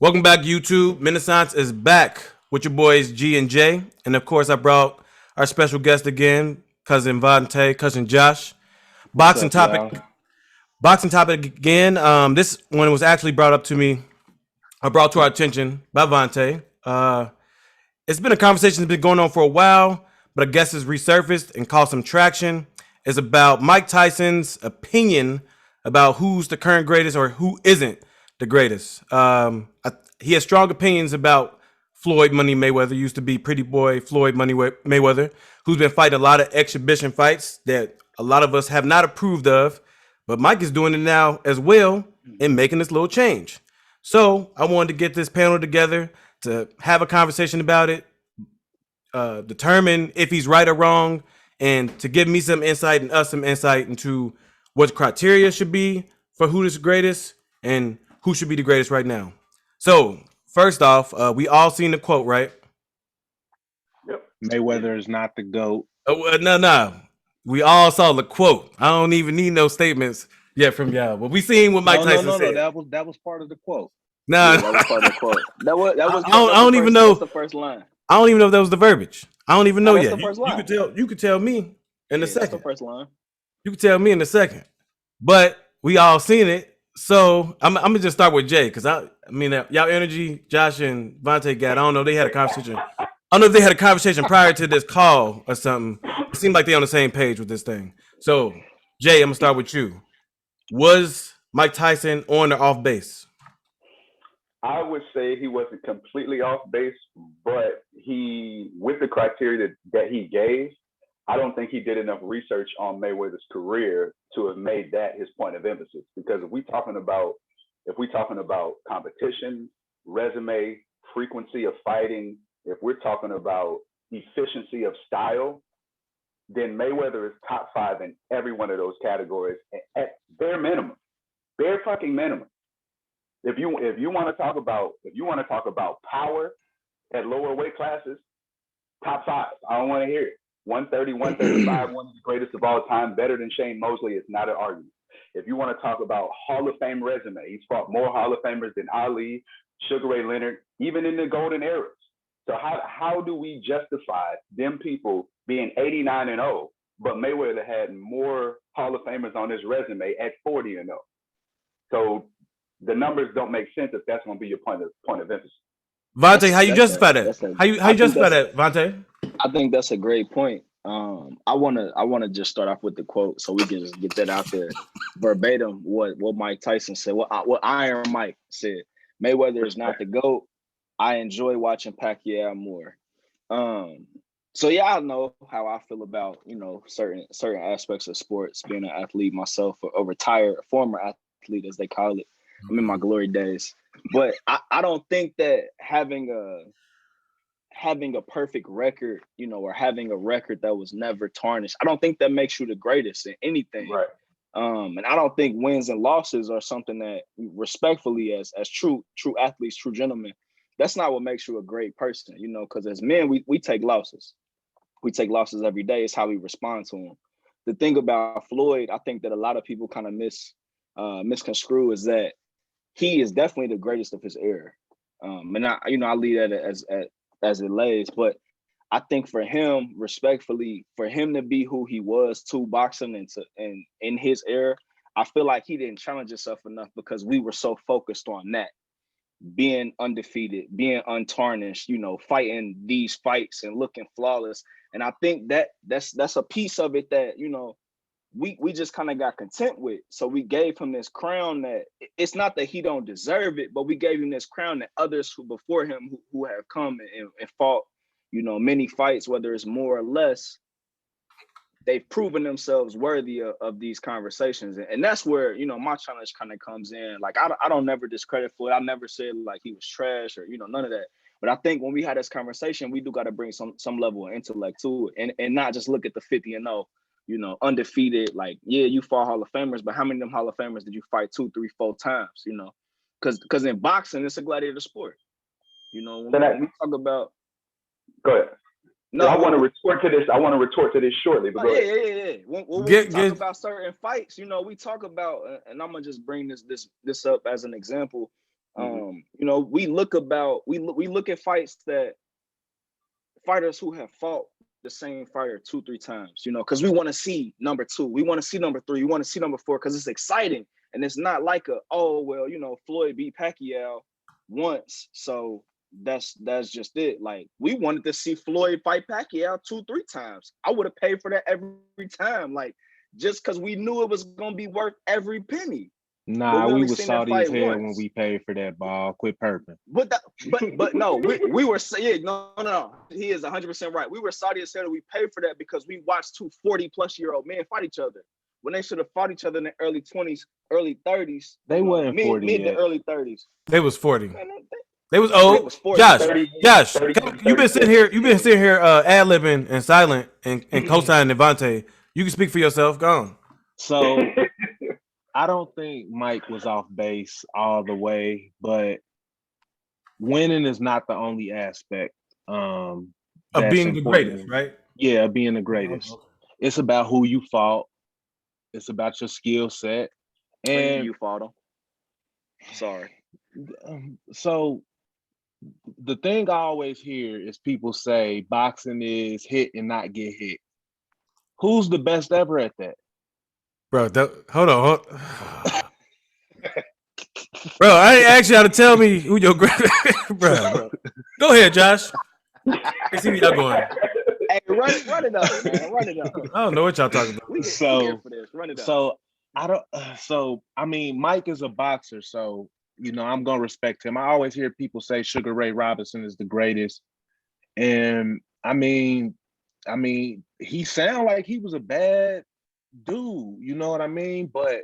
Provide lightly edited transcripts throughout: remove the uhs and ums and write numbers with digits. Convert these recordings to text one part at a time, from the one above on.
Welcome back, YouTube. Renaissance is back with your boys G and J, and of course, I brought our special guest again, cousin Vontae, cousin Josh. What's Boxing up, topic, y'all? boxing topic again. This one was actually brought up to me, brought to our attention by Vontae. It's been a conversation that's been going on for a while, but I guess it's resurfaced and caused some traction. It's about Mike Tyson's opinion about who's the current greatest or who isn't the greatest. He has strong opinions about Floyd Money Mayweather, used to be Pretty Boy Floyd Money Mayweather, who's been fighting a lot of exhibition fights that a lot of us have not approved of. But Mike is doing it now as well and making this little change. So I wanted to get this panel together to have a conversation about it, determine if he's right or wrong, and to give me some insight and us some insight into what criteria should be for who is the greatest and who should be the greatest right now. So first off, we all seen the quote, right? Yep. Mayweather is not the GOAT. Oh, no. We all saw the quote. I don't even need no statements yet from y'all. But we seen what Mike Tyson said. That was part of the quote. Nah, that was part of the quote. That was. I don't even know. That's the first line. I don't even know if that was the verbiage. I don't even know that's yet. The first line. You could tell me in a second. That's the first line. You could tell me in a second. But we all seen it. So I'm gonna just start with Jay, because I mean y'all energy, Josh and Vontae got. I don't know. They had a conversation. I don't know if they had a conversation prior to this call or something. It seemed like they on the same page with this thing. So Jay, I'm gonna start with you. Was Mike Tyson on or off base? I would say he wasn't completely off base, but with the criteria that he gave, I don't think he did enough research on Mayweather's career to have made that his point of emphasis. Because if we're talking about competition, resume, frequency of fighting, if we're talking about efficiency of style, then Mayweather is top 5 in every one of those categories at bare minimum, bare fucking minimum. If you want to talk about power at lower weight classes, top 5. I don't want to hear it. 130, 135, one of the greatest of all time, better than Shane Mosley. It's not an argument. If you want to talk about Hall of Fame resume, he's fought more Hall of Famers than Ali, Sugar Ray Leonard, even in the golden eras. So how do we justify them people being 89-0, but Mayweather had more Hall of Famers on his resume at 40-0? So the numbers don't make sense if that's going to be your point of emphasis. Vontae, how you justify that? How you justify that, Vontae? I think that's a great point. I wanna just start off with the quote so we can just get that out there verbatim. What Mike Tyson said. What Iron Mike said. Mayweather is not the GOAT. I enjoy watching Pacquiao more. So yeah, I know how I feel about certain aspects of sports. Being an athlete myself, a retired former athlete as they call it. I'm in my glory days, but I don't think that having a perfect record, or having a record that was never tarnished, I don't think that makes you the greatest in anything. Right. And I don't think wins and losses are something that, respectfully, as true athletes, true gentlemen, that's not what makes you a great person, because as men, we take losses. We take losses every day. It's how we respond to them. The thing about Floyd, I think that a lot of people kind of misconstrue is that he is definitely the greatest of his era. And I leave that as it lays, but I think for him, respectfully, for him to be who he was to boxing and in his era, I feel like he didn't challenge himself enough because we were so focused on that, being undefeated, being untarnished, fighting these fights and looking flawless. And I think that's a piece of it that, we just kind of got content with. So we gave him this crown that it's not that he don't deserve it, but we gave him this crown that others who before him who have come and fought, many fights, whether it's more or less, they've proven themselves worthy of these conversations. And that's where, my challenge kind of comes in. Like, I don't never discredit Floyd. I never said like he was trash or, none of that. But I think when we had this conversation, we do got to bring some level of intellect to it and not just look at the 50-0. Undefeated, like, yeah, you fought Hall of Famers, but how many of them Hall of Famers did you fight 2, 3, 4 times, Because in boxing, it's a gladiator sport. When we talk about... Go ahead. No, I want to retort to this shortly. But yeah. When we talk about certain fights, we talk about, and I'm going to just bring this up as an example. You know, we look at fights that fighters who have fought the same fighter 2-3 times, you know, because we want to see number 2, we want to see number 3, we want to see number 4, because it's exciting. And it's not like Floyd beat Pacquiao once, so that's just it. Like, we wanted to see Floyd fight Pacquiao 2-3 times. I would have paid for that every time, like, just because we knew it was gonna be worth every penny. Nah, we was salty as hell when we paid for that ball. Quit perping. But no, we were saying no. He is 100% right. We were salty as hell that we paid for that because we watched 2 40-plus-year-old men fight each other when they should have fought each other in the early 20s, early 30s. They wasn't 40 mid yet. to early 30s. They was 40. Man, they was old. They was 40. Josh, 30, you've been sitting here ad-libbing and silent and co-signing Devontae. You can speak for yourself. Go on. So I don't think Mike was off base all the way, but winning is not the only aspect of being the greatest, right? Yeah, being the greatest. It's about who you fought. It's about your skill set. And you fought him. Sorry. So the thing I always hear is people say boxing is hit and not get hit. Who's the best ever at that? Bro, hold on. Bro, I ain't asked y'all to tell me who your greatest. bro. Go ahead, Josh. Let's see where y'all going. Hey, run it up, man. Run it up. I don't know what y'all talking about. We here for this. Run it up. I mean, Mike is a boxer, so you know I'm gonna respect him. I always hear people say Sugar Ray Robinson is the greatest, and I mean, he sounded like he was a bad dude, you know what I mean? But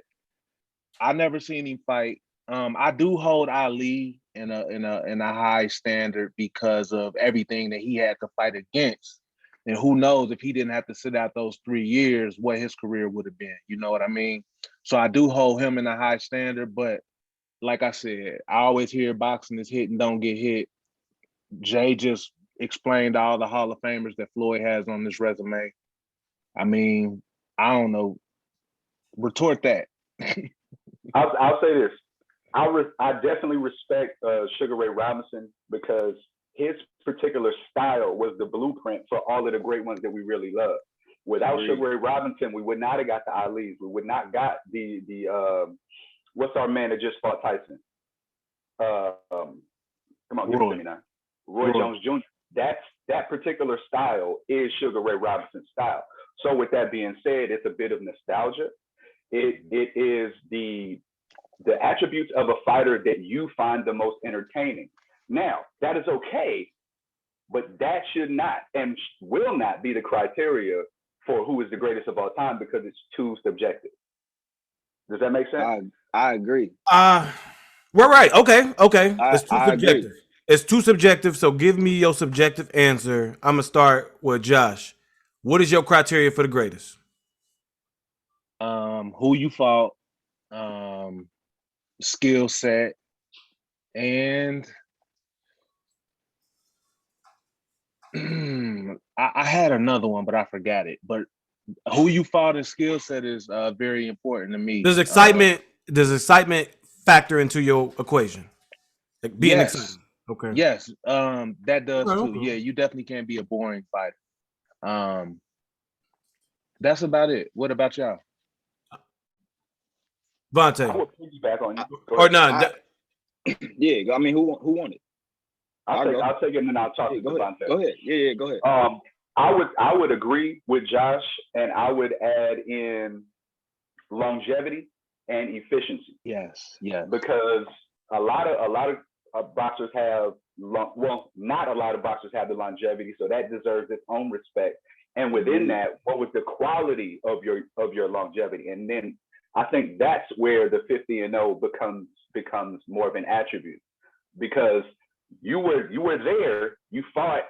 I never seen him fight. I do hold Ali in a high standard because of everything that he had to fight against. And who knows if he didn't have to sit out those 3 years, what his career would have been. You know what I mean? So I do hold him in a high standard. But like I said, I always hear boxing is hit and don't get hit. Jay just explained all the Hall of Famers that Floyd has on this resume. I mean, I don't know. Retort that. I'll say this. I definitely respect Sugar Ray Robinson because his particular style was the blueprint for all of the great ones that we really love. Without Sugar Ray Robinson, we would not have got the Ali's. We would not got the what's our man that just fought Tyson? Come on, give it to me now. Roy Jones Jr. That particular style is Sugar Ray Robinson's style. So with that being said, it's a bit of nostalgia. It is the attributes of a fighter that you find the most entertaining. Now, that is okay, but that should not and will not be the criteria for who is the greatest of all time because it's too subjective. Does that make sense? I agree. We're right. Okay. It's too subjective. Agree. It's too subjective, so give me your subjective answer. I'm going to start with Josh. What is your criteria for the greatest? Who you fought, skill set, and I had another one, but I forgot it. But who you fought and skill set is very important to me. Does excitement factor into your equation? Like being excited. Okay. Yes, that does too. Okay. Yeah, you definitely can't be a boring fighter. That's about it. What about y'all? Vontae. I would piggyback on you. Or not. Yeah, I mean, who won it? I'll take it and then I'll talk to Vontae. Go ahead. Yeah, go ahead. I would agree with Josh, and I would add in longevity and efficiency. Yes. Because a lot of boxers have not a lot of boxers have the longevity, so that deserves its own respect. And within that, what was the quality of your longevity? And then I think that's where the 50-0 becomes more of an attribute, because you were there, you fought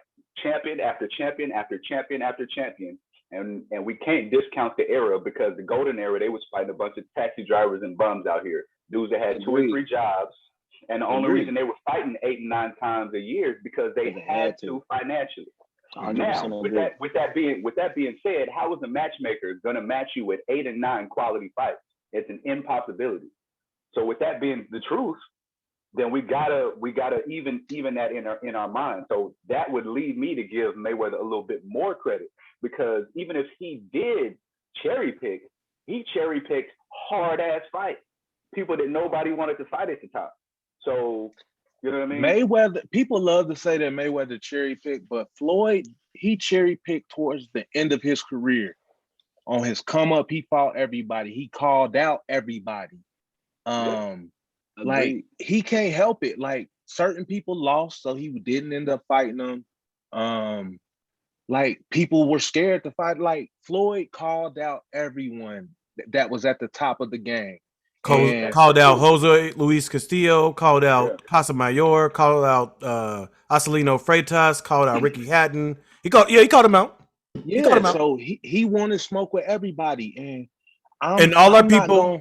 champion after champion after champion after champion, and we can't discount the era, because the golden era, they was fighting a bunch of taxi drivers and bums out here, dudes that had 2 or 3 jobs, and the only reason they were fighting 8 and 9 times a year is because they had to financially. Now, with that being said, how is a matchmaker going to match you with 8 and 9 quality fights? It's an impossibility. So with that being the truth, then we gotta even that in our mind. So that would lead me to give Mayweather a little bit more credit, because even if he did cherry pick, he cherry picked hard ass fights, people that nobody wanted to fight at the top. So you know what I mean? Mayweather, people love to say that Mayweather cherry picked, but Floyd, he cherry picked towards the end of his career. On his come up, he fought everybody. He called out everybody. Like he can't help it. Like certain people lost, so he didn't end up fighting them. Like people were scared to fight. Like Floyd called out everyone that was at the top of the game. Called out Jose Luis Castillo, called out Casamayor, called out Acelino Freitas, called out Ricky Hatton. He called him out. Yeah, so he wanted smoke with everybody, and all our people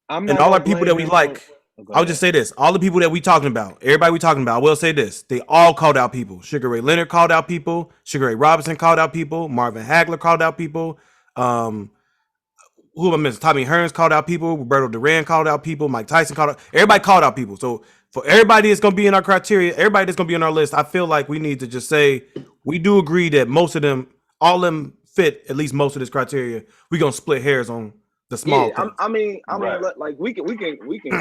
that we like. I'll just say this: all the people that we talking about, everybody we talking about, I will say this: they all called out people. Sugar Ray Leonard called out people. Sugar Ray Robinson called out people. Marvin Hagler called out people. Who am I missing? Tommy Hearns called out people. Roberto Duran called out people. Mike Tyson called out. Everybody called out people. So for everybody that's going to be in our criteria, everybody that's going to be on our list, I feel like we need to just say we do agree that most of them, all of them fit at least most of this criteria. We're going to split hairs on the small things. I mean, like we can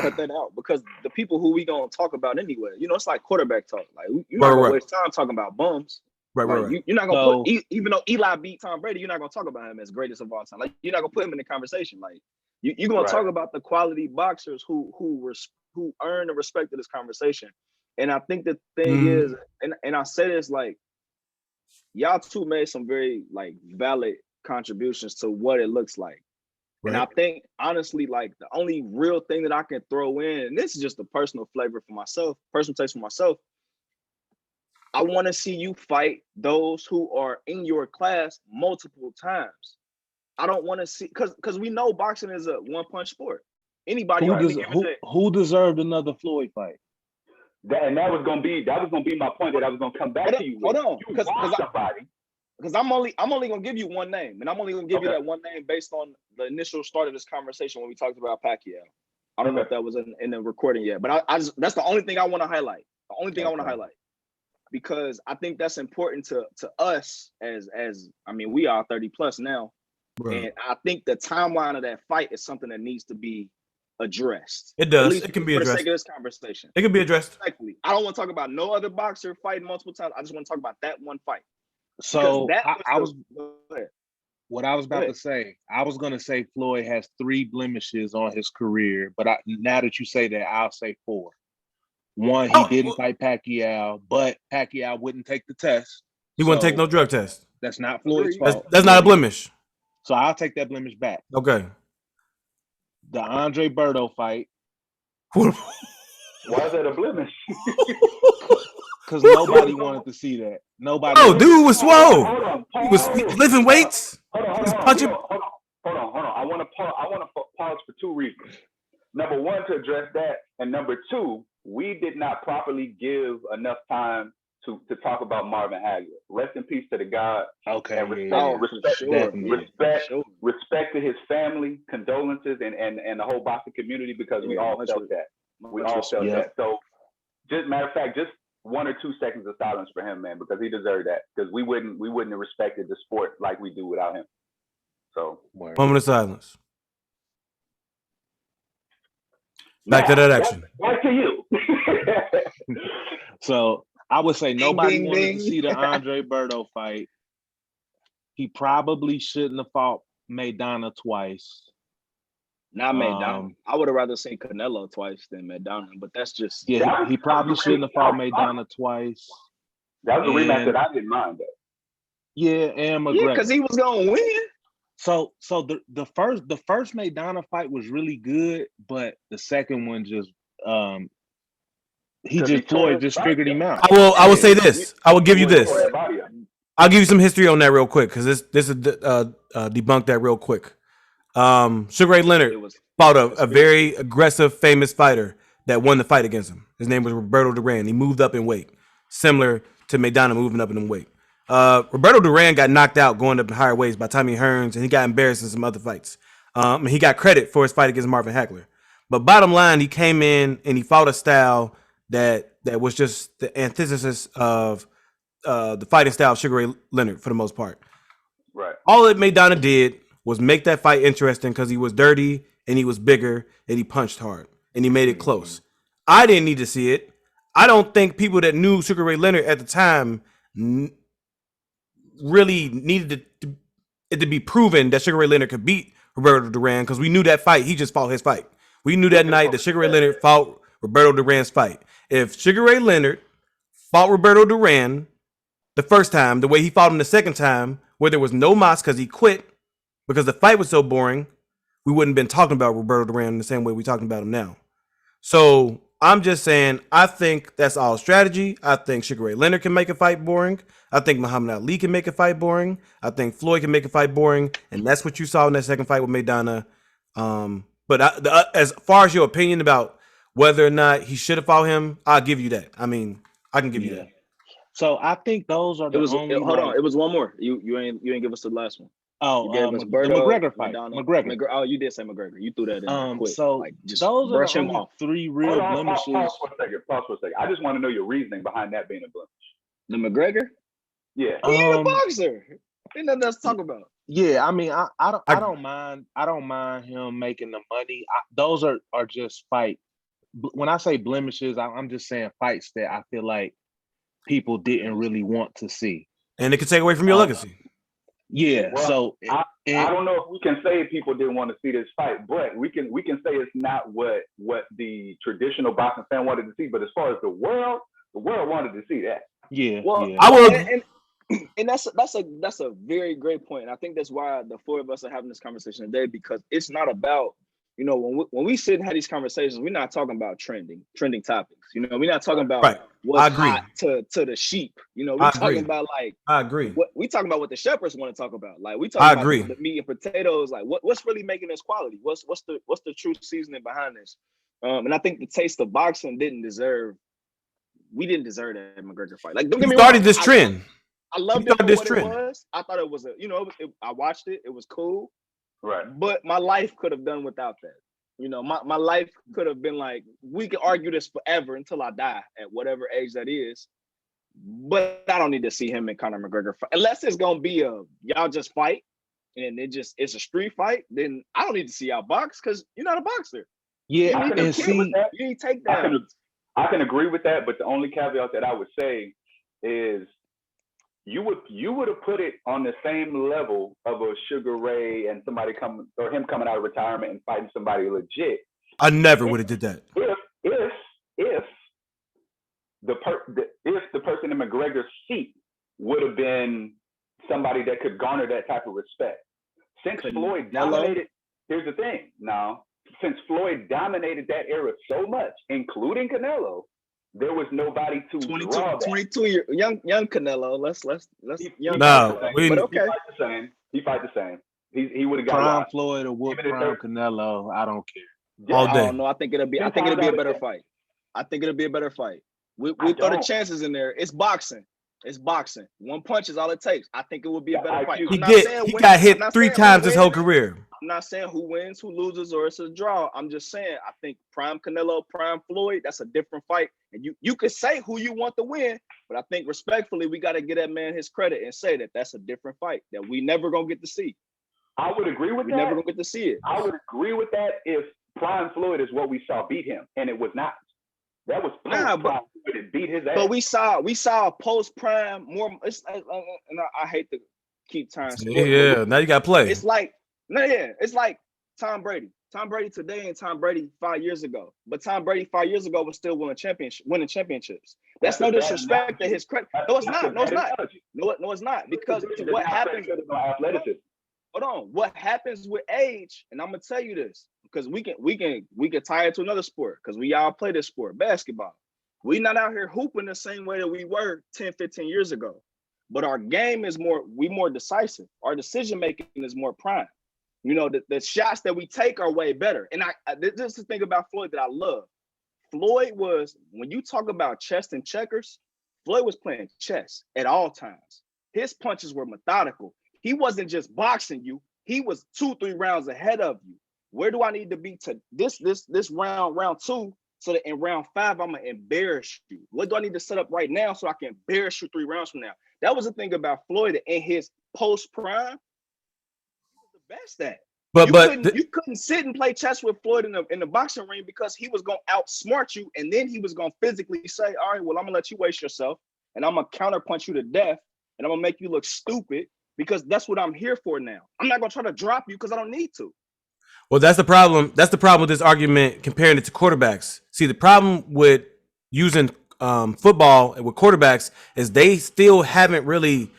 cut that out, because the people who we gonna talk about anyway, it's like quarterback talk. Like you're not gonna waste time talking about bums. Right. You're not gonna put, even though Eli beat Tom Brady, you're not gonna talk about him as greatest of all time. Like you're not gonna put him in the conversation. Like you're gonna talk about the quality boxers who earn the respect of this conversation. And I think the thing is, and I say this, like y'all two made some very like valid contributions to what it looks like. Right. And I think honestly, like the only real thing that I can throw in, and this is just a personal flavor for myself, personal taste for myself. I want to see you fight those who are in your class multiple times. I don't want to see, because we know boxing is a one-punch sport. Anybody who deserved another Floyd fight? That was gonna be my point that I was gonna come back to you. Hold on, because I'm only gonna give you one name, and I'm only gonna give you that one name based on the initial start of this conversation when we talked about Pacquiao. I don't know if that was in the recording yet, but I just, that's the only thing I want to highlight. The only thing I want to highlight, because I think that's important to us as I mean, we are 30 plus now, and I think the timeline of that fight is something that needs to be addressed. It does. It can be addressed. For the sake of this conversation, it can be addressed. Respectfully, I don't want to talk about no other boxer fighting multiple times. I just want to talk about that one fight. So what I was about to say, I was going to say Floyd has 3 blemishes on his career, but now that you say that, I'll say 4. One, he didn't fight Pacquiao, but Pacquiao wouldn't take the test. He wouldn't take no drug test. That's not Floyd's fault. That's not a blemish. So I'll take that blemish back. Okay. The Andre Berto fight. Why is that a blemish? Because nobody wanted to see that. Nobody. Oh, dude was swole. He was lifting weights. He was punching. Hold on. I want to pause for 2 reasons. Number one, to address that, and number 2, we did not properly give enough time to talk about Marvin Hagler. Rest in peace to the God. Okay. And respect to his family, condolences, and the whole boxing community, because we all felt that. We all felt that. So, just matter of fact, just 1 or 2 seconds of silence for him, man, because he deserved that. Because we wouldn't have respected the sport like we do without him. So, moment of silence. Back to that action. Back to you. So I would say nobody wanted to see the Andre Berto fight. He probably shouldn't have fought Maidana twice. Not Maidana. I would have rather seen Canelo twice than Maidana, but that's just he probably shouldn't have fought Maidana twice. That was a rematch that I didn't mind. Yeah, and McGregor. Yeah, because he was gonna win. So the first Maidana fight was really good, but the second one just Floyd just figured him out. I will say this. I will give you this. I'll give you some history on that real quick, because this is debunk that real quick. Sugar Ray Leonard fought a very aggressive, famous fighter that won the fight against him. His name was Roberto Duran. He moved up in weight, similar to Maidana moving up in weight. Roberto Duran got knocked out going up in higher weights by Tommy Hearns, and he got embarrassed in some other fights. He got credit for his fight against Marvin Hagler. But bottom line, he came in and he fought a style that was just the antithesis of the fighting style of Sugar Ray Leonard for the most part. Right. All that Maidana did was make that fight interesting because he was dirty and he was bigger and he punched hard and he made it close. I didn't need to see it. I don't think people that knew Sugar Ray Leonard at the time really needed it to be proven that Sugar Ray Leonard could beat Roberto Duran because we knew that fight. He just fought his fight. We knew that night that Sugar Ray Leonard fought Roberto Duran's fight. If Sugar Ray Leonard fought Roberto Duran the first time, the way he fought him the second time, where there was no mas because he quit because the fight was so boring, we wouldn't have been talking about Roberto Duran in the same way we're talking about him now. So I'm just saying, I think that's all strategy. I think Sugar Ray Leonard can make a fight boring. I think Muhammad Ali can make a fight boring. I think Floyd can make a fight boring. And that's what you saw in that second fight with Maidana. But as far as your opinion about whether or not he should have fought him, I'll give you that. I mean, I can give you that. So I think those are the only. Hold on, it was one more. You ain't give us the last one. Oh, you gave us the Berto, McGregor fight. Maidana, McGregor. Oh, you did say McGregor. You threw that in quick. So like, just those brush are the him only off. 3 real blemishes. Pause for a second. I just want to know your reasoning behind that being a blemish. The McGregor? Yeah. He ain't a boxer. Ain't nothing else to talk about. Yeah, I mean, I don't mind. I don't mind him making the money. Those are just fight. When I say blemishes, I'm just saying fights that I feel like people didn't really want to see, and it could take away from your legacy. Yeah. Well, so I don't know if we can say people didn't want to see this fight, but we can say it's not what the traditional boxing fan wanted to see. But as far as the world wanted to see that. Yeah. Well, yeah. I will. And that's a very great point. And I think that's why the 4 of us are having this conversation today, because it's not about, you know, when we sit and have these conversations, we're not talking about trending topics. You know, we're not talking about what's hot to the sheep. You know, we're talking about like I agree. We talking about what the shepherds want to talk about. Like we talking about the meat and potatoes. Like what's really making this quality? What's the true seasoning behind this? And I think the taste of boxing we didn't deserve that McGregor fight. Like don't get me wrong. Started this trend. I loved it for what it was. I thought it was I watched it. It was cool. Right. But my life could have done without that. You know, my life could have been like, we could argue this forever until I die at whatever age that is. But I don't need to see him and Conor McGregor fight. Unless it's going to be y'all just fight and it's a street fight, then I don't need to see y'all box because you're not a boxer. Yeah, you ain't take that. I can agree with that, but the only caveat that I would say is you would have put it on the same level of a Sugar Ray and him coming out of retirement and fighting somebody legit. I never would have did that. If the person in McGregor's seat would have been somebody that could garner that type of respect. Since Floyd dominated, here's the thing. Now, since Floyd dominated that era so much, including Canelo, there was nobody to 22 year young Canelo. Let's young. No, but okay. He fight the same. He would have got prime Floyd or whoop prime Canelo. I don't care. All day. I don't know. I think it'll be a better fight. I think it'll be a better fight. We throw the chances in there. It's boxing. One punch is all it takes. I think it would be a better fight. He got hit 3 times his whole career. I'm not saying who wins, who loses, or it's a draw. I'm just saying I think prime Canelo, prime Floyd, that's a different fight. And you could say who you want to win, but I think respectfully, we got to give that man his credit and say that that's a different fight that we never going to get to see. I would agree with that. We never going to get to see it. I would agree with that if prime Floyd is what we saw beat him, and it was not. That was prime Floyd that beat his ass. But we saw a post prime more. It's and I hate to keep time. Yeah, now you got to play. It's like Tom Brady. Tom Brady today and Tom Brady 5 years ago. But Tom Brady 5 years ago was still winning championships. That's no disrespect to his credit. No, it's not. No, it's not. Because what happens? Hold on. What happens with age? And I'm gonna tell you this because we can tie it to another sport because we all play this sport, basketball. We not out here hooping the same way that we were 10, 15 years ago. But our game is more decisive. Our decision making is more prime. You know, the shots that we take are way better. And this is the thing about Floyd that I love. Floyd was, when you talk about chess and checkers, Floyd was playing chess at all times. His punches were methodical. He wasn't just boxing you. He was 2-3 rounds ahead of you. Where do I need to be to this round 2, so that in round 5 I'm gonna embarrass you? What do I need to set up right now so I can embarrass you 3 rounds from now? That was the thing about Floyd in his post prime. He was the best at. You couldn't sit and play chess with Floyd in the boxing ring, because he was gonna outsmart you, and then he was gonna physically say, all right, well, I'm gonna let you waste yourself, and I'm gonna counterpunch you to death, and I'm gonna make you look stupid, because that's what I'm here for now. I'm not gonna try to drop you because I don't need to. Well, that's the problem. That's the problem with this argument comparing it to quarterbacks. See, the problem with using football with quarterbacks is they still haven't really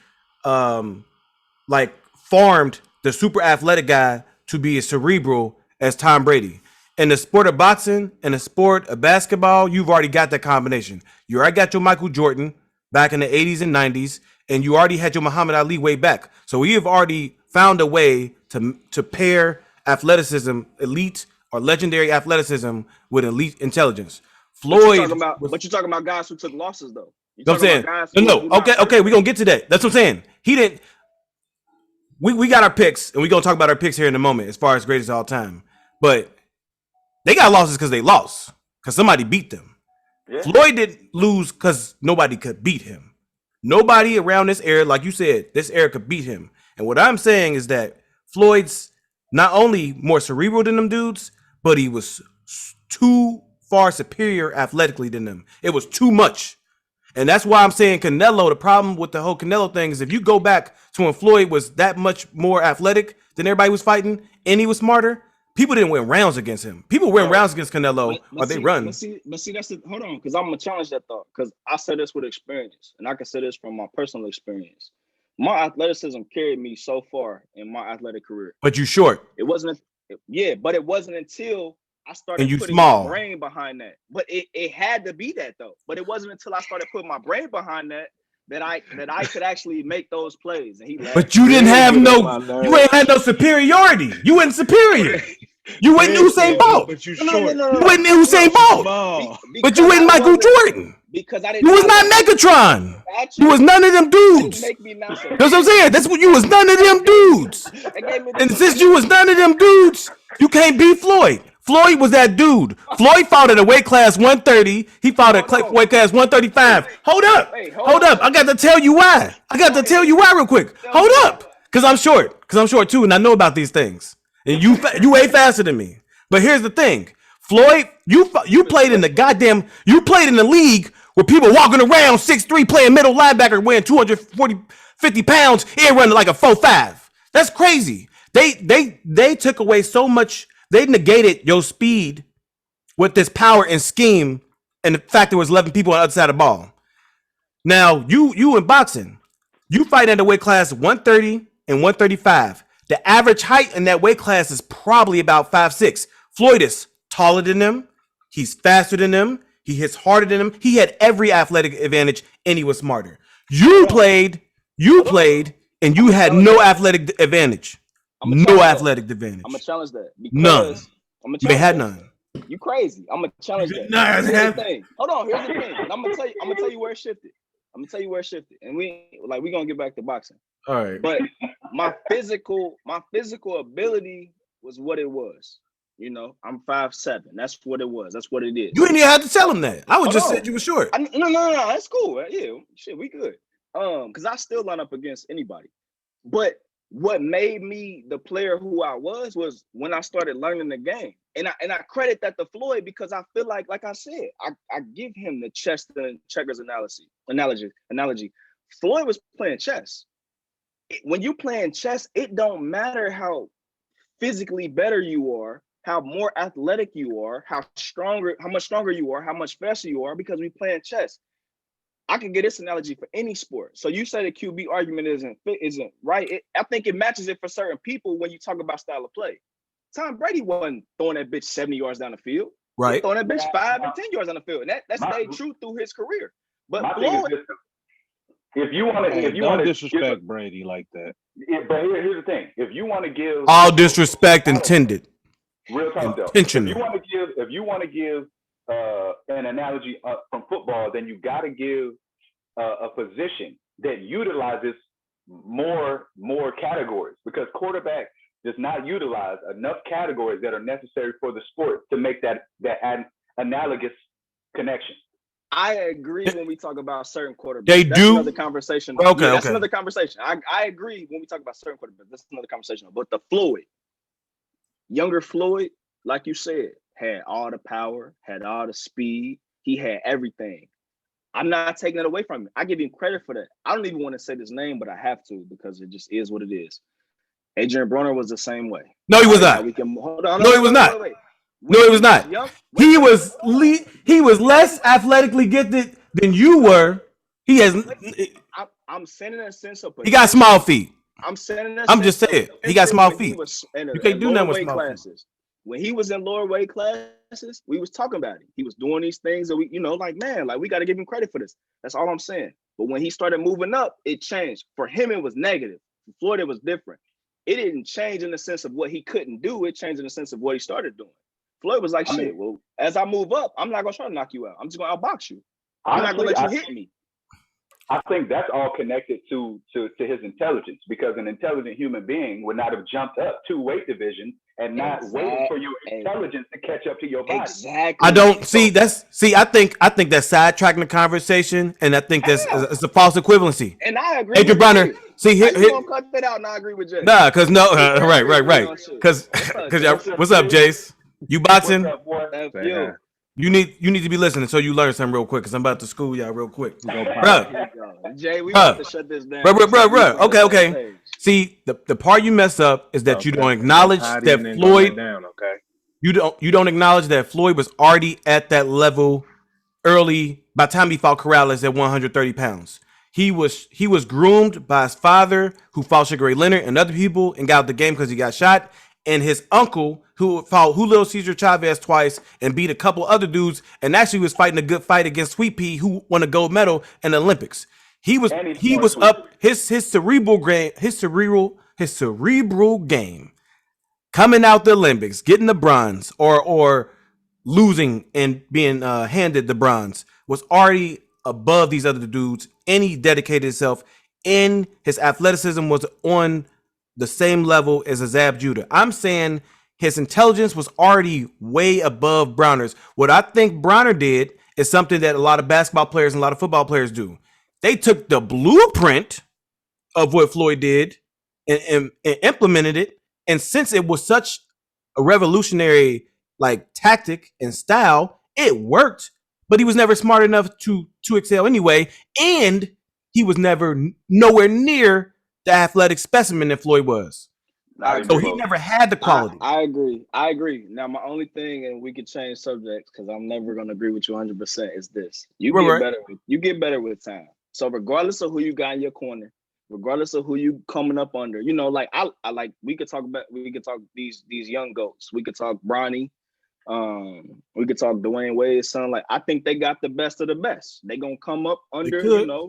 like farmed the super athletic guy to be as cerebral as Tom Brady. In the sport of boxing and the sport of basketball, you've already got that combination. You already got your Michael Jordan back in the 80s and 90s, and you already had your Muhammad Ali way back. So we have already found a way to pair athleticism, elite or legendary athleticism, with elite intelligence. Floyd, but you're talking about guys who took losses, though. I'm saying, okay, we're gonna get to that. That's what I'm saying. He didn't. We got our picks, and we're gonna talk about our picks here in a moment as far as greatest of all time. But they got losses because they lost, because somebody beat them. Yeah. Floyd didn't lose because nobody could beat him. Nobody around this era, like you said, this era could beat him. And what I'm saying is that Floyd's not only more cerebral than them dudes, but he was too far superior athletically than them. It was too much. And that's why I'm saying Canelo, the problem with the whole Canelo thing is if you go back to when Floyd was that much more athletic than everybody was fighting, and he was smarter, people didn't win rounds against him. People win rounds against Canelo, they run. But see, that's the, hold on, because I'm going to challenge that thought, because I said this with experience, and I can say this from my personal experience. My athleticism carried me so far in my athletic career. But you short. It wasn't until I started putting small. My brain behind that. But it had to be that, though. But it wasn't until I started putting my brain behind that I could actually make those plays. And he laughed. But you didn't have you ain't had no superiority. You weren't superior. You went Usain Bolt. But you short. You went Usain Bolt. But you went Michael Jordan. Because I didn't. You was not Megatron. You was none of them dudes. That's what I'm saying. That's what you was, none of them dudes. And since you was none of them dudes, you can't beat Floyd. Floyd was that dude. Floyd fought at a weight class 130. He fought at weight class 135. Hold up. I got to tell you why. Real quick. Hold up. Because I'm short too, and I know about these things. And you way faster than me. But here's the thing. Floyd, you played in the league where people walking around 6'3", playing middle linebacker, weighing 50 pounds, and running like a 4.5. That's crazy. They took away so much. They negated your speed with this power and scheme, and the fact there was 11 people on the other side of the ball. Now you in boxing, you fight at the weight class 130 and 135. The average height in that weight class is probably about 5'6". Floyd is taller than them. He's faster than them. He hits harder than them. He had every athletic advantage, and he was smarter. You played, and you had no athletic advantage. No athletic advantage. I'm gonna challenge that. None. They had none. You crazy? I'm gonna challenge that. Here's the thing. Hold on. Here's the thing. I'm gonna tell you where it shifted. And we gonna get back to boxing. All right. But my physical ability was what it was. You know, I'm 5'7". That's what it was. That's what it is. You didn't even have to tell him that. I would just said you were short. No. That's cool. Yeah, shit, we good. Because I still line up against anybody. But what made me the player who I was when I started learning the game. And I credit that to Floyd, because I feel like I said, I give him the chess and checkers analogy. Floyd was playing chess. When you playing chess, it don't matter how physically better you are, how more athletic you are, how much stronger you are, how much faster you are, because we playing chess. I can get this analogy for any sport. So you say the QB argument isn't right. I think it matches it for certain people when you talk about style of play. Tom Brady wasn't throwing that bitch 70 yards down the field. Right. He throwing that bitch 5 and 10 yards down the field. And that stayed true through his career. But Floyd, if you want to disrespect Brady like that. But here's the thing. If you want to give all disrespect intended. Real talk though. Intentional. If you want to give an analogy from football, then you got to give a position that utilizes more categories, because quarterback does not utilize enough categories that are necessary for the sport to make that analogous connection. I agree when we talk about certain quarterbacks. They that's do? another conversation. Okay, yeah, that's okay. another conversation. I agree when we talk about certain quarterbacks. That's another conversation. But the Floyd, younger Floyd, like you said, had all the power, had all the speed. He had everything. I'm not taking it away from him. I give him credit for that. I don't even want to say his name, but I have to because it just is what it is. Adrian Broner was the same way. No, he was not. We can hold on. No, he was not. Wait. No, he was not. He was less athletically gifted than you were. He has. I'm saying in a sense of. He got small feet. I'm saying that. I'm just saying he got small feet. You can't do nothing with small classes. When he was in lower weight classes, we was talking about it. He was doing these things that we, like, man, like we got to give him credit for this. That's all I'm saying. But when he started moving up, it changed. For him, it was negative. For Floyd, it was different. It didn't change in the sense of what he couldn't do. It changed in the sense of what he started doing. Floyd was like, shit, well, as I move up, I'm not going to try to knock you out. I'm just going to outbox you. I'm not going to let you hit me. I think that's all connected to his intelligence, because an intelligent human being would not have jumped up 2 weight divisions and not waited for your intelligence to catch up to your body. Exactly. I don't see that's I think that's sidetracking the conversation, and I think that's it's a false equivalency. And I agree. Adrian Bronner, see here, gonna cut that out, and I agree with Jay. Nah, because right. Because what's up, Jace? You boxing? What's up, boy? You need to be listening so you learn something real quick, because I'm about to school y'all real quick. Bro, Jay, we about to shut this down. Bro. Okay. See, the part you mess up is that you don't acknowledge that Floyd. You don't acknowledge that Floyd was already at that level early. By the time he fought Corrales at 130 pounds, he was groomed by his father, who fought Sugar Ray Leonard and other people, and got out the game because he got shot. And his uncle, who fought Julio Cesar Chavez twice and beat a couple other dudes, and actually was fighting a good fight against Sweet Pea, who won a gold medal in the Olympics. He was up his cerebral game coming out the Olympics, getting the bronze or losing and being handed the bronze was already above these other dudes, and he dedicated himself, and his athleticism was on the same level as Azab Judah. I'm saying his intelligence was already way above Bronner's. What I think Bronner did is something that a lot of basketball players and a lot of football players do. They took the blueprint of what Floyd did and implemented it. And since it was such a revolutionary tactic and style, it worked. But he was never smart enough to excel anyway. And he was never nowhere near the athletic specimen that Floyd was. So he never had the quality. I agree. Now, my only thing, and we can change subjects because I'm never going to agree with you 100%, is this. You get better with time. So regardless of who you got in your corner, regardless of who you coming up under, we could talk these young goats. We could talk Bronny. We could talk Dwayne Wade's son. I think they got the best of the best. They gonna come up under,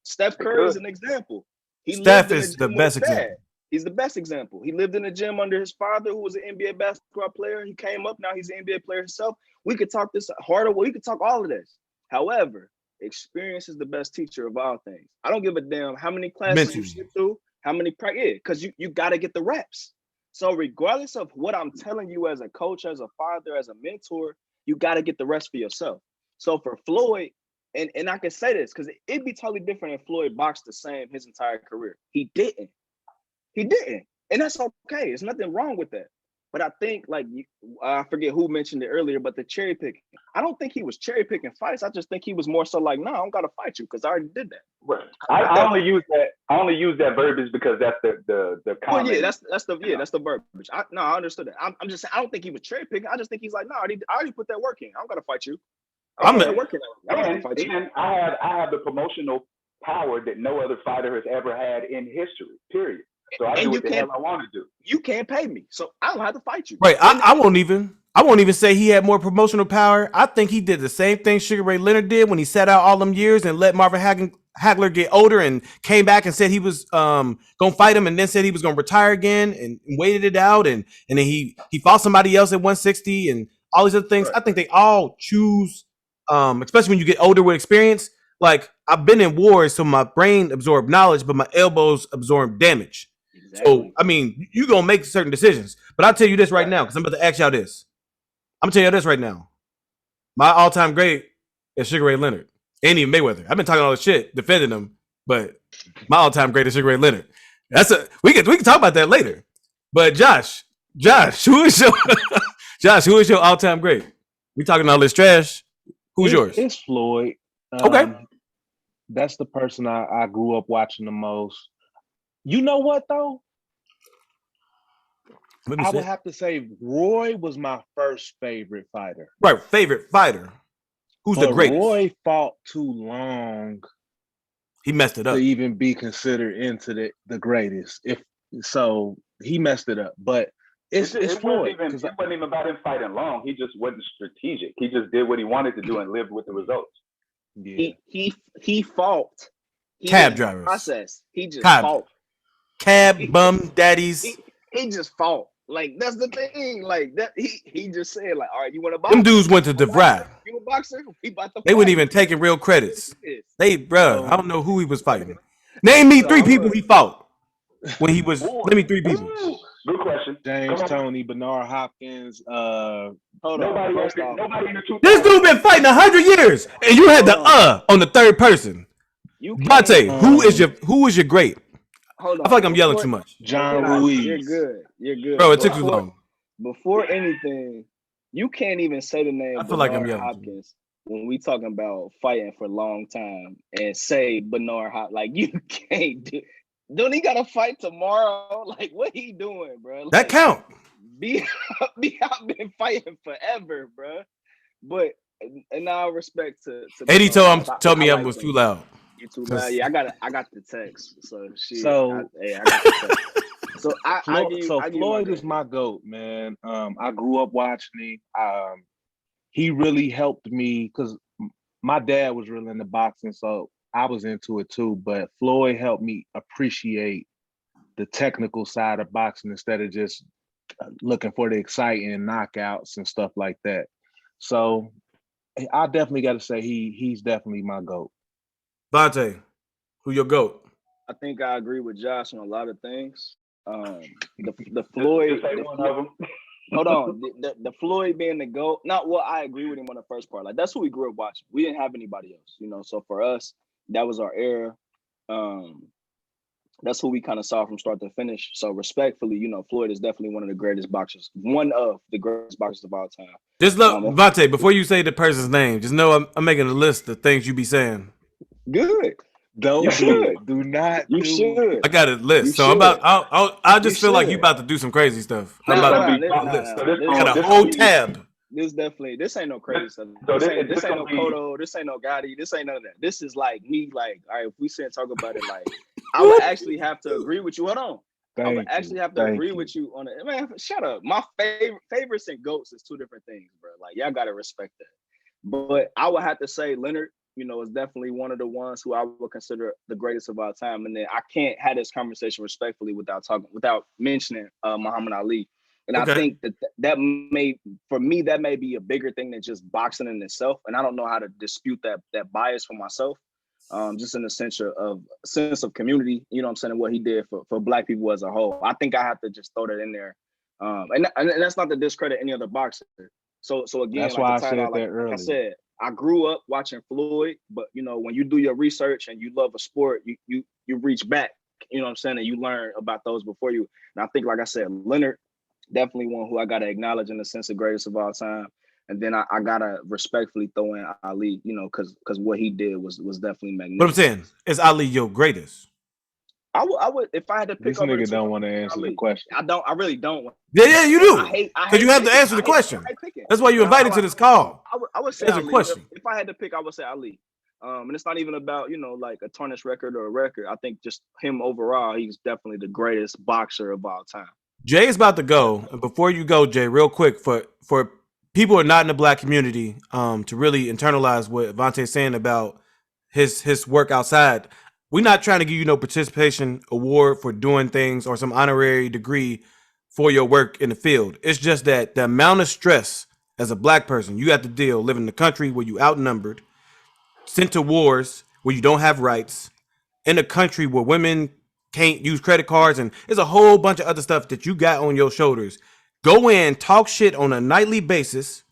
Steph Curry is an example. Steph is the best example. He's the best example. He lived in the gym under his father, who was an NBA basketball player. He came up, now he's an NBA player himself. We could talk this harder. We could talk all of this. However, experience is the best teacher of all things. I don't give a damn how many classes you sit through, how many practice, because you got to get the reps. So regardless of what I'm telling you as a coach, as a father, as a mentor, you got to get the rest for yourself. So for Floyd, and I can say this because it'd be totally different if Floyd boxed the same his entire career. He didn't. And that's okay. There's nothing wrong with that. But I think, I forget who mentioned it earlier, but the cherry picking. I don't think he was cherry picking fights. I just think he was more so I don't got to fight you because I already did that. Right. I only use that verbiage because that's the common. Well, yeah, that's the verbiage. I understood that. I'm just saying I don't think he was cherry picking. I just think he's I already put that work in. I don't got to fight you. And I have the promotional power that no other fighter has ever had in history. Period. So I do what the hell I want to do. You can't pay me, so I don't have to fight you. Right. I won't even say he had more promotional power. I think he did the same thing Sugar Ray Leonard did when he sat out all them years and let Marvin Hagler get older and came back and said he was gonna fight him, and then said he was gonna retire again and waited it out, and then he fought somebody else at 160 and all these other things. Right. I think they all choose, especially when you get older with experience. I've been in wars, so my brain absorbed knowledge, but my elbows absorb damage. So, I mean, you gonna make certain decisions. But I'll tell you this right now, because I'm about to ask y'all this. I'm gonna tell you this right now. My all-time great is Sugar Ray Leonard. Ain't even Mayweather. I've been talking all this shit, defending him, but my all-time great is Sugar Ray Leonard. We can talk about that later. But Josh, who is your all-time great? We talking all this trash. Who's yours? It's Floyd. Okay. That's the person I grew up watching the most. You know what though? I would have to say Roy was my first favorite fighter. Right, favorite fighter. Who's the greatest? Roy fought too long. He messed it up to even be considered into the greatest. If so, he messed it up. But it's Floyd. It wasn't even about him fighting long. He just wasn't strategic. He just did what he wanted to do and lived with the results. Yeah. He fought. Cab drivers. Process. He just fought. Cab bum daddies. He just fought. Like that's the thing. Like that he just said, like, all right, you want to box? Them dudes went to DeVry. You a boxer? They weren't even taking real credits. I don't know who he was fighting. Name me 3 people he fought when he was. Name me 3 people. Good question. James Toney, Bernard Hopkins. Hold on. Nobody in the This dude been fighting 100 years, and you had the on the third person. Vontae, who is your great? Hold on. I feel like I'm yelling too much. John Ruiz. You're good. Bro, it took too long. Before anything, you can't even say the name. I feel like I'm yelling. Hopkins when we talking about fighting for a long time and say Bernard Hopkins. Like you can't do. Don't he got to fight tomorrow? Like what he doing, bro? Like, that count. I've been fighting forever, bro. But in all respect to Eddie told me I was too loud. You too loud. Yeah, I got the text. I got the text. So Floyd is my GOAT, man. I grew up watching him. He really helped me because my dad was really into boxing, so I was into it too. But Floyd helped me appreciate the technical side of boxing instead of just looking for the exciting knockouts and stuff like that. So I definitely got to say he's definitely my GOAT. Vontae, who your GOAT? I think I agree with Josh on a lot of things. The Floyd, hold on, the Floyd being the GOAT. I agree with him on the first part. Like that's who we grew up watching. We didn't have anybody else, So for us, that was our era. That's who we kind of saw from start to finish. So respectfully, Floyd is definitely one of the greatest boxers of all time. Just look, Vontae, before you say the person's name, just know I'm making a list of things you be saying. Good. Don't do it. Do not. You should. I got a list, so I just feel like you about to do some crazy stuff. I'm about to be on a list. I got a whole tab. This ain't no crazy stuff. This ain't no Kodo. This ain't no Gotti. This ain't none of that. This is like me. Like, all right, if we sit and talk about it, like, I would actually have to agree with you. Hold on. I would actually have to agree with you on it. Man, shut up. My favorites and GOATs is 2 different things, bro. Like, y'all gotta respect that. But I would have to say Leonard, is definitely one of the ones who I would consider the greatest of all time. And then I can't have this conversation respectfully without mentioning Muhammad Ali. And I think that may be a bigger thing than just boxing in itself. And I don't know how to dispute that bias for myself. Just in the sense of community, what I'm saying, and what he did for Black people as a whole. I think I have to just throw that in there. And that's not to discredit any other boxer. So again, that's why I said that earlier. Like I said, I grew up watching Floyd, but when you do your research and you love a sport, you reach back, what I'm saying, and you learn about those before you. And I think, like I said, Leonard, definitely one who I gotta acknowledge in the sense of greatest of all time. And then I gotta respectfully throw in Ali, because what he did was definitely magnificent. What I'm saying is Ali your greatest. I would if I had to pick. This nigga don't want to answer the question. I really don't. Yeah, you do. Because you have to answer the question. That's why you invited to this call. I would say Ali. Question. If I had to pick, I would say Ali. And it's not even about like a tarnished record or a record. I think just him overall, he's definitely the greatest boxer of all time. Jay is about to go, and before you go, Jay, real quick for people who are not in the Black community, to really internalize what Vontae's saying about his work outside. We're not trying to give you no participation award for doing things or some honorary degree for your work in the field. It's just that the amount of stress as a Black person you have to deal living in a country where you outnumbered, sent to wars where you don't have rights, in a country where women can't use credit cards, and there's a whole bunch of other stuff that you got on your shoulders. Go in, talk shit on a nightly basis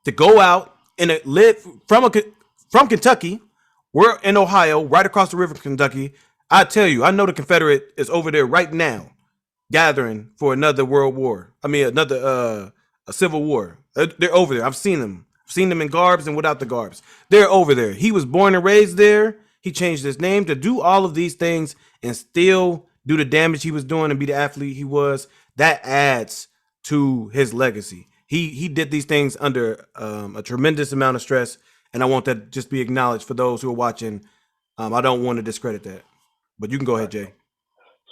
to go out and live from Kentucky. We're in Ohio, right across the river from Kentucky. I tell you, I know the Confederate is over there right now, gathering for another world war. I mean, another a civil war. They're over there. I've seen them. I've seen them in garbs and without the garbs. They're over there. He was born and raised there. He changed his name to do all of these things and still do the damage he was doing and be the athlete he was. That adds to his legacy. He did these things under a tremendous amount of stress, and I want that to just be acknowledged for those who are watching. I don't want to discredit that, but you can go ahead, Jay.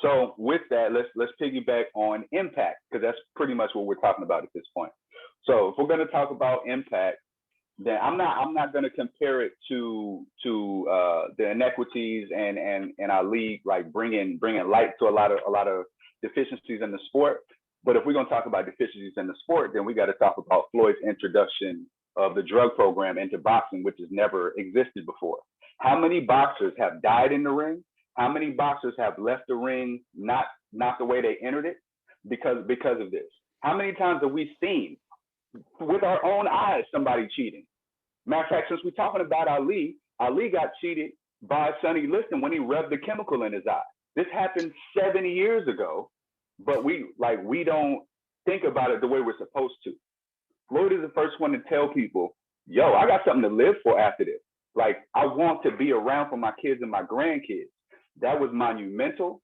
So with that, let's piggyback on impact, because that's pretty much what we're talking about at this point. So if we're going to talk about impact, then I'm not going to compare it to the inequities and our league, like bringing light to a lot of deficiencies in the sport. But if we're going to talk about deficiencies in the sport, then we got to talk about Floyd's introduction of the drug program into boxing, which has never existed before. How many boxers have died in the ring? How many boxers have left the ring not the way they entered it because of this? How many times have we seen with our own eyes somebody cheating? Matter of fact, since we're talking about Ali got cheated by Sonny Liston when he rubbed the chemical in his eye. This happened 7 years ago, but we don't think about it the way we're supposed to. Floyd is the first one to tell people, yo, I got something to live for after this. Like, I want to be around for my kids and my grandkids. That was monumental.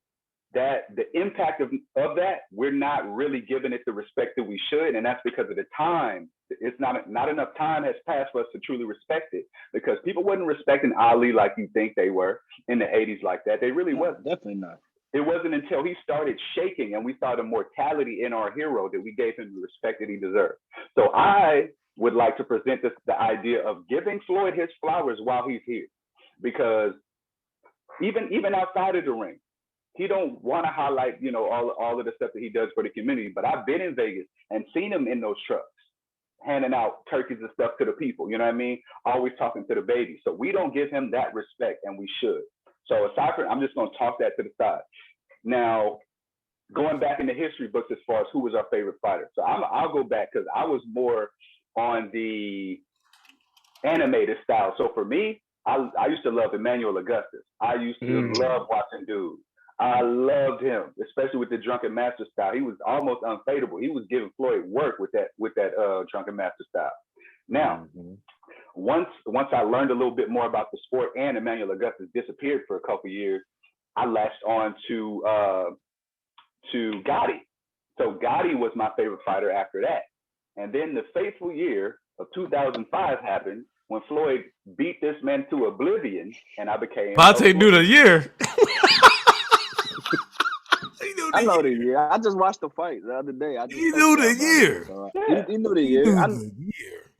That the impact of that, we're not really giving it the respect that we should, and that's because of the time. It's not enough time has passed for us to truly respect it, because people wasn't respecting Ali like you think they were in the 80s like that. They really wasn't. Definitely not. It wasn't until he started shaking and we saw the mortality in our hero that we gave him the respect that he deserved. So I would like to present the idea of giving Floyd his flowers while he's here, because even outside of the ring, he don't want to highlight, all of the stuff that he does for the community. But I've been in Vegas and seen him in those trucks, handing out turkeys and stuff to the people. You know what I mean? Always talking to the babies. So we don't give him that respect, and we should. So aside from, I'm just going to toss that to the side. Now, going back in the history books as far as who was our favorite fighter. So I'll go back, because I was more on the animated style. So for me, I used to love Emmanuel Augustus. I used to love watching dudes. I loved him, especially with the Drunken Master style. He was almost unfadable. He was giving Floyd work with that Drunken Master style. Now, once I learned a little bit more about the sport and Emmanuel Augustus disappeared for a couple of years, I latched on to Gotti. So Gotti was my favorite fighter after that. And then the fateful year of 2005 happened when Floyd beat this man to oblivion, and I became. Vontae knew the year. I know the year. I just watched the fight the other day. He knew the year. He knew the year.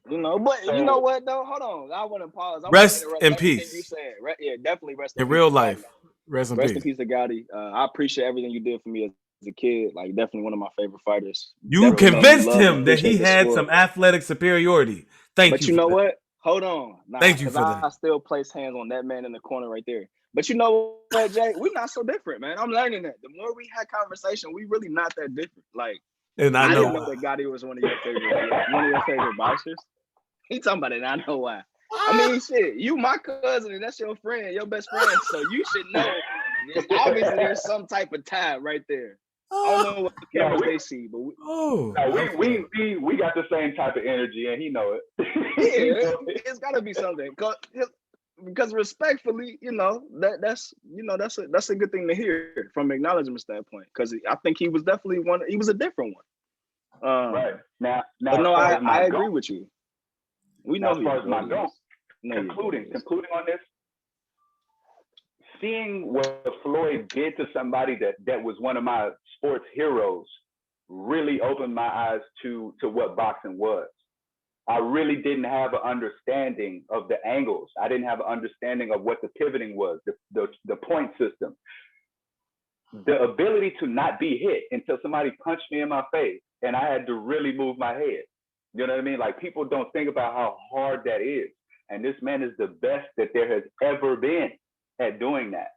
But you know what though? Hold on. I want to pause. Rest in peace. You said. Yeah, definitely rest in peace. In real life. Rest in peace to Gotti. I appreciate everything you did for me as a kid. Like, definitely one of my favorite fighters. You convinced him that he had some athletic superiority. But you know what? Hold on. Thank you for that. I still place hands on that man in the corner right there. But you know what, Jay? We're not so different, man. I'm learning that. The more we had conversation, we really not that different. Like, and I didn't know that Gotti was one of your favorite boxers. He talking about it, and I know why. I mean, shit, you my cousin, and that's your friend, your best friend. So you should know. Obviously, there's some type of tie right there. I don't know what the cameras they see, but we got the same type of energy, and he know it. It's got to be something. Because respectfully, that's a good thing to hear from an acknowledgement standpoint. Because I think he was definitely one. He was a different one. Right now, no, I agree with you. We know as far as my goal. Concluding on this, seeing what Floyd did to somebody that was one of my sports heroes really opened my eyes to what boxing was. I really didn't have an understanding of the angles. I didn't have an understanding of what the pivoting was, the point system, the ability to not be hit until somebody punched me in my face and I had to really move my head. You know what I mean? Like, people don't think about how hard that is. And this man is the best that there has ever been at doing that.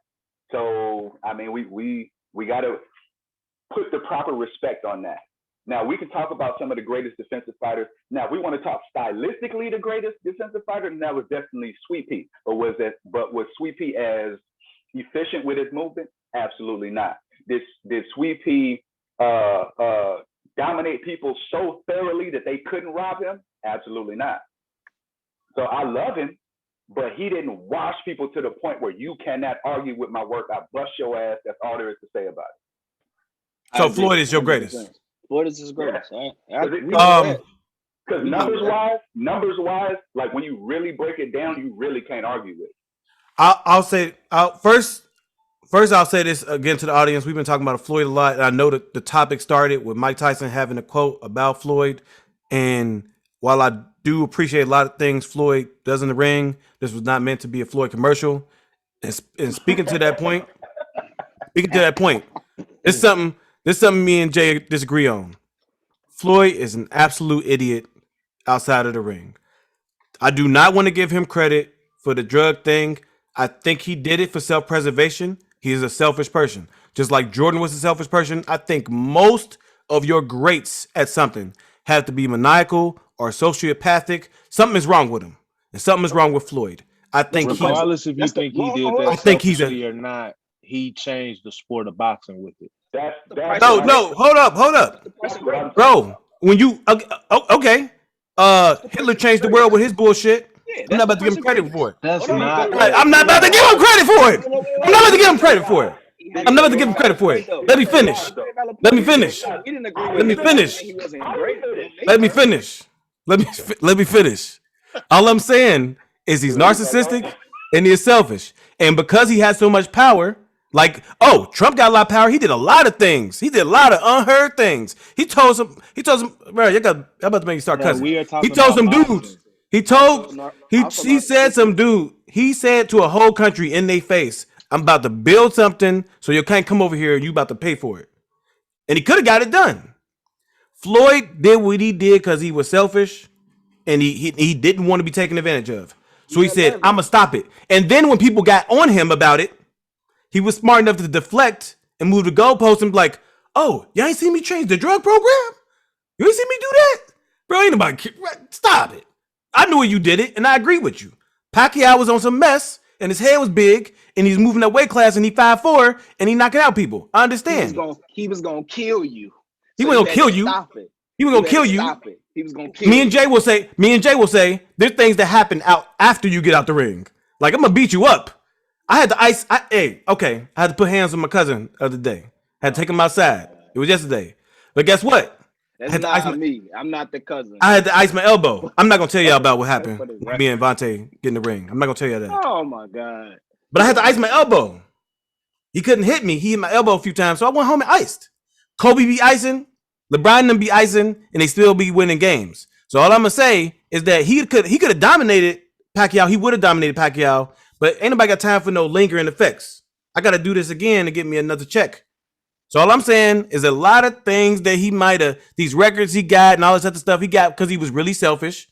So I mean, we got to put the proper respect on that. Now we can talk about some of the greatest defensive fighters. Now, if we want to talk stylistically, the greatest defensive fighter, and that was definitely Sweet Pea. But was Sweet Pea as efficient with his movement? Absolutely not. Did Sweet Pea dominate people so thoroughly that they couldn't rob him? Absolutely not. So I love him, but he didn't wash people to the point where you cannot argue with my work. I bust your ass. That's all there is to say about it. So Floyd is your greatest. Floyd is his greatest. Because numbers wise, like when you really break it down, you really can't argue with it. I'll say first I'll say this again to the audience. We've been talking about Floyd a lot, and I know that the topic started with Mike Tyson having a quote about Floyd. And while I do appreciate a lot of things Floyd does in the ring, this was not meant to be a Floyd commercial. And speaking to that point, it's something me and Jay disagree on. Floyd is an absolute idiot outside of the ring. I do not want to give him credit for the drug thing. I think he did it for self-preservation. He is a selfish person. Just like Jordan was a selfish person, I think most of your greats at something have to be maniacal or sociopathic. Something is wrong with him. And something is wrong with Floyd. I think regardless if you think he did that, I think he's or not, he changed the sport of boxing with it. No, hold up. Bro, when you okay. Hitler changed the world with his bullshit. Yeah, I'm not about to give him credit for it. I'm not about to give him credit for it. I'm not about to give him credit for it. I'm not about to give him credit for it. Let me finish. Let me finish. All I'm saying is he's narcissistic and he's selfish. And because he has so much power, like, oh, Trump got a lot of power. He did a lot of things. He did a lot of unheard things. He told some, bro, I'm about to make you start cussing. He told some dudes. He said some dude. He said to a whole country in their face, I'm about to build something, so you can't come over here. You about to pay for it. And he could have got it done. Floyd did what he did because he was selfish and he didn't want to be taken advantage of. So he said, I'm gonna stop it. And then when people got on him about it, he was smart enough to deflect and move the goalpost and be like, oh, y'all ain't seen me change the drug program? You ain't seen me do that? Bro, ain't nobody, stop it. I knew you did it, and I agree with you. Pacquiao was on some mess, and his head was big, and he's moving that weight class, and he 5'4", and he knocking out people. I understand. He was gonna kill you. He wasn't gonna kill you. He was gonna kill you. He was gonna kill you. Me and Jay will say, there's things that happen out after you get out the ring. Like, I'm gonna beat you up. I had to I had to put hands on my cousin the other day. I had to take him outside. It was yesterday. But guess what? That's not me. I'm not the cousin. I had to ice my elbow. I'm not gonna tell y'all about what happened with me and Vontae getting the ring. I'm not gonna tell y'all that. Oh my God. But I had to ice my elbow. He couldn't hit me. He hit my elbow a few times, so I went home and iced. Kobe be icing, LeBron and them be icing, and they still be winning games. So all I'm gonna say is that he could have dominated Pacquiao. He would have dominated Pacquiao, but ain't nobody got time for no lingering effects. I gotta do this again to get me another check. So all I'm saying is a lot of things that he might have, these records he got and all this other stuff he got because he was really selfish.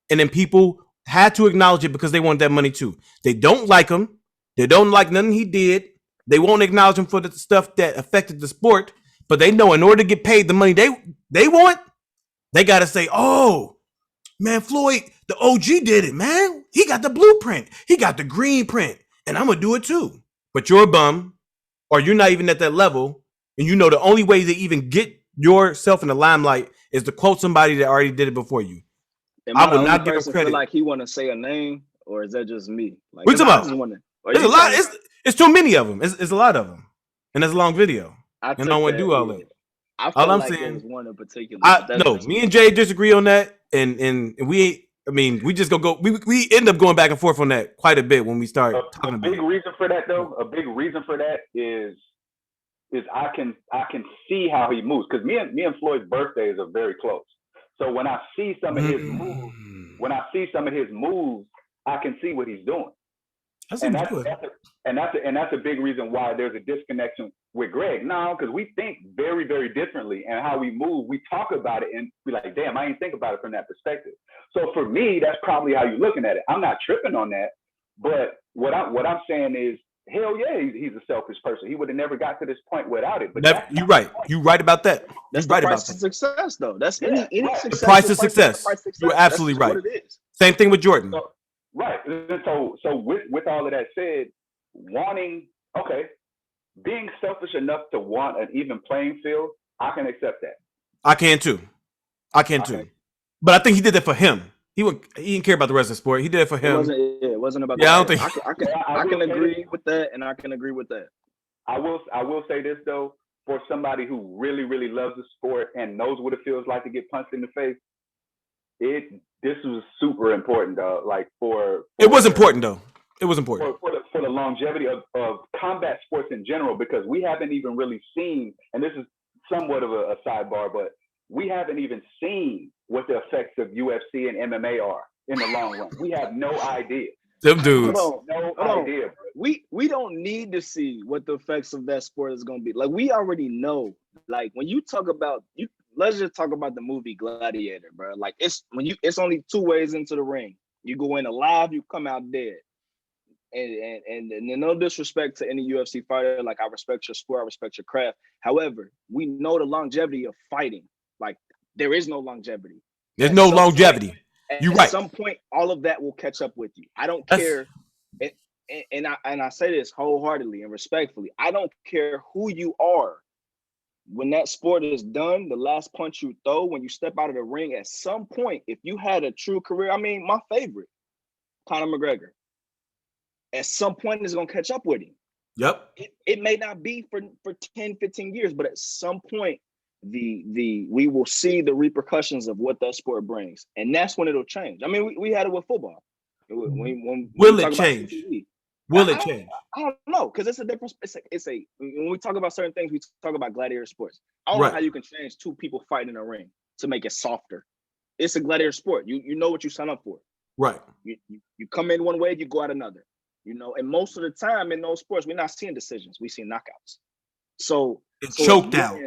And then people had to acknowledge it because they want that money too. They don't like him. They don't like nothing he did. They won't acknowledge him for the stuff that affected the sport. But they know in order to get paid the money they want, they got to say, oh, man, Floyd, the OG did it, man. He got the blueprint. He got the green print. And I'm going to do it too. But you're a bum, or you're not even at that level. And you know the only way to even get yourself in the limelight is to quote somebody that already did it before you. I would not give him credit. Feel like he want to say a name, or is that just me? Like, what you talking about? There's a lot. It's too many of them. It's a lot of them, and it's a long video. I don't want to do all that. All I'm saying is one in particular. No, me and Jay disagree on that, and we. I mean, we just go. We end up going back and forth on that quite a bit when we start talking about it. A big reason for that, though. A big reason for that is I can see how he moves, because me and Floyd's birthdays are very close. So when I see some of his moves, I can see what he's doing. And that's a big reason why there's a disconnection with Greg. No, because we think very, very differently, and how we move, we talk about it and be like, damn, I didn't think about it from that perspective. So for me, that's probably how you're looking at it. I'm not tripping on that, but what I'm saying is hell yeah, he's a selfish person. He would have never got to this point without it. But You're right. You're right about that. That's You're the right price about of that. success, though. That's any right. success. The price of success. Price of success. You're absolutely That's right. what it is. Same thing with Jordan. So, right. So with all of that said, being selfish enough to want an even playing field, I can accept that. I can too. But I think he did that for him. He didn't care about the rest of the sport. He did it for him. It wasn't about. Yeah, I don't think. I can agree with that, and I can agree with that. I will say this though, for somebody who really, really loves the sport and knows what it feels like to get punched in the face, this was super important, though. Like it was important though. It was important for the longevity of combat sports in general, because we haven't even really seen, and this is somewhat of a sidebar, but we haven't even seen what the effects of UFC and MMA are in the long run. We have no idea. Them dudes. No idea, bro. We don't need to see what the effects of that sport is going to be. Like, we already know. Like, when you talk about let's just talk about the movie Gladiator, bro. Like, it's only two ways into the ring. You go in alive, you come out dead. And no disrespect to any UFC fighter, like, I respect your sport, I respect your craft. However, we know the longevity of fighting. Like, there is no longevity. There's no longevity. You're right. At some point, all of that will catch up with you. I don't care. And I say this wholeheartedly and respectfully. I don't care who you are. When that sport is done, the last punch you throw, when you step out of the ring, at some point, if you had a true career, I mean, my favorite, Conor McGregor, at some point it's going to catch up with him. Yep. It may not be for 10, 15 years, but at some point, we will see the repercussions of what that sport brings, and that's when it'll change. I mean, we had it with football. Will it change? Will it change? I don't know, because it's a different. It's a when we talk about certain things, we talk about gladiator sports. I don't know how you can change two people fighting in a ring to make it softer. It's a gladiator sport. You know what you sign up for. Right. You come in one way, you go out another. You know, and most of the time in those sports, we're not seeing decisions. We see knockouts. So choked out.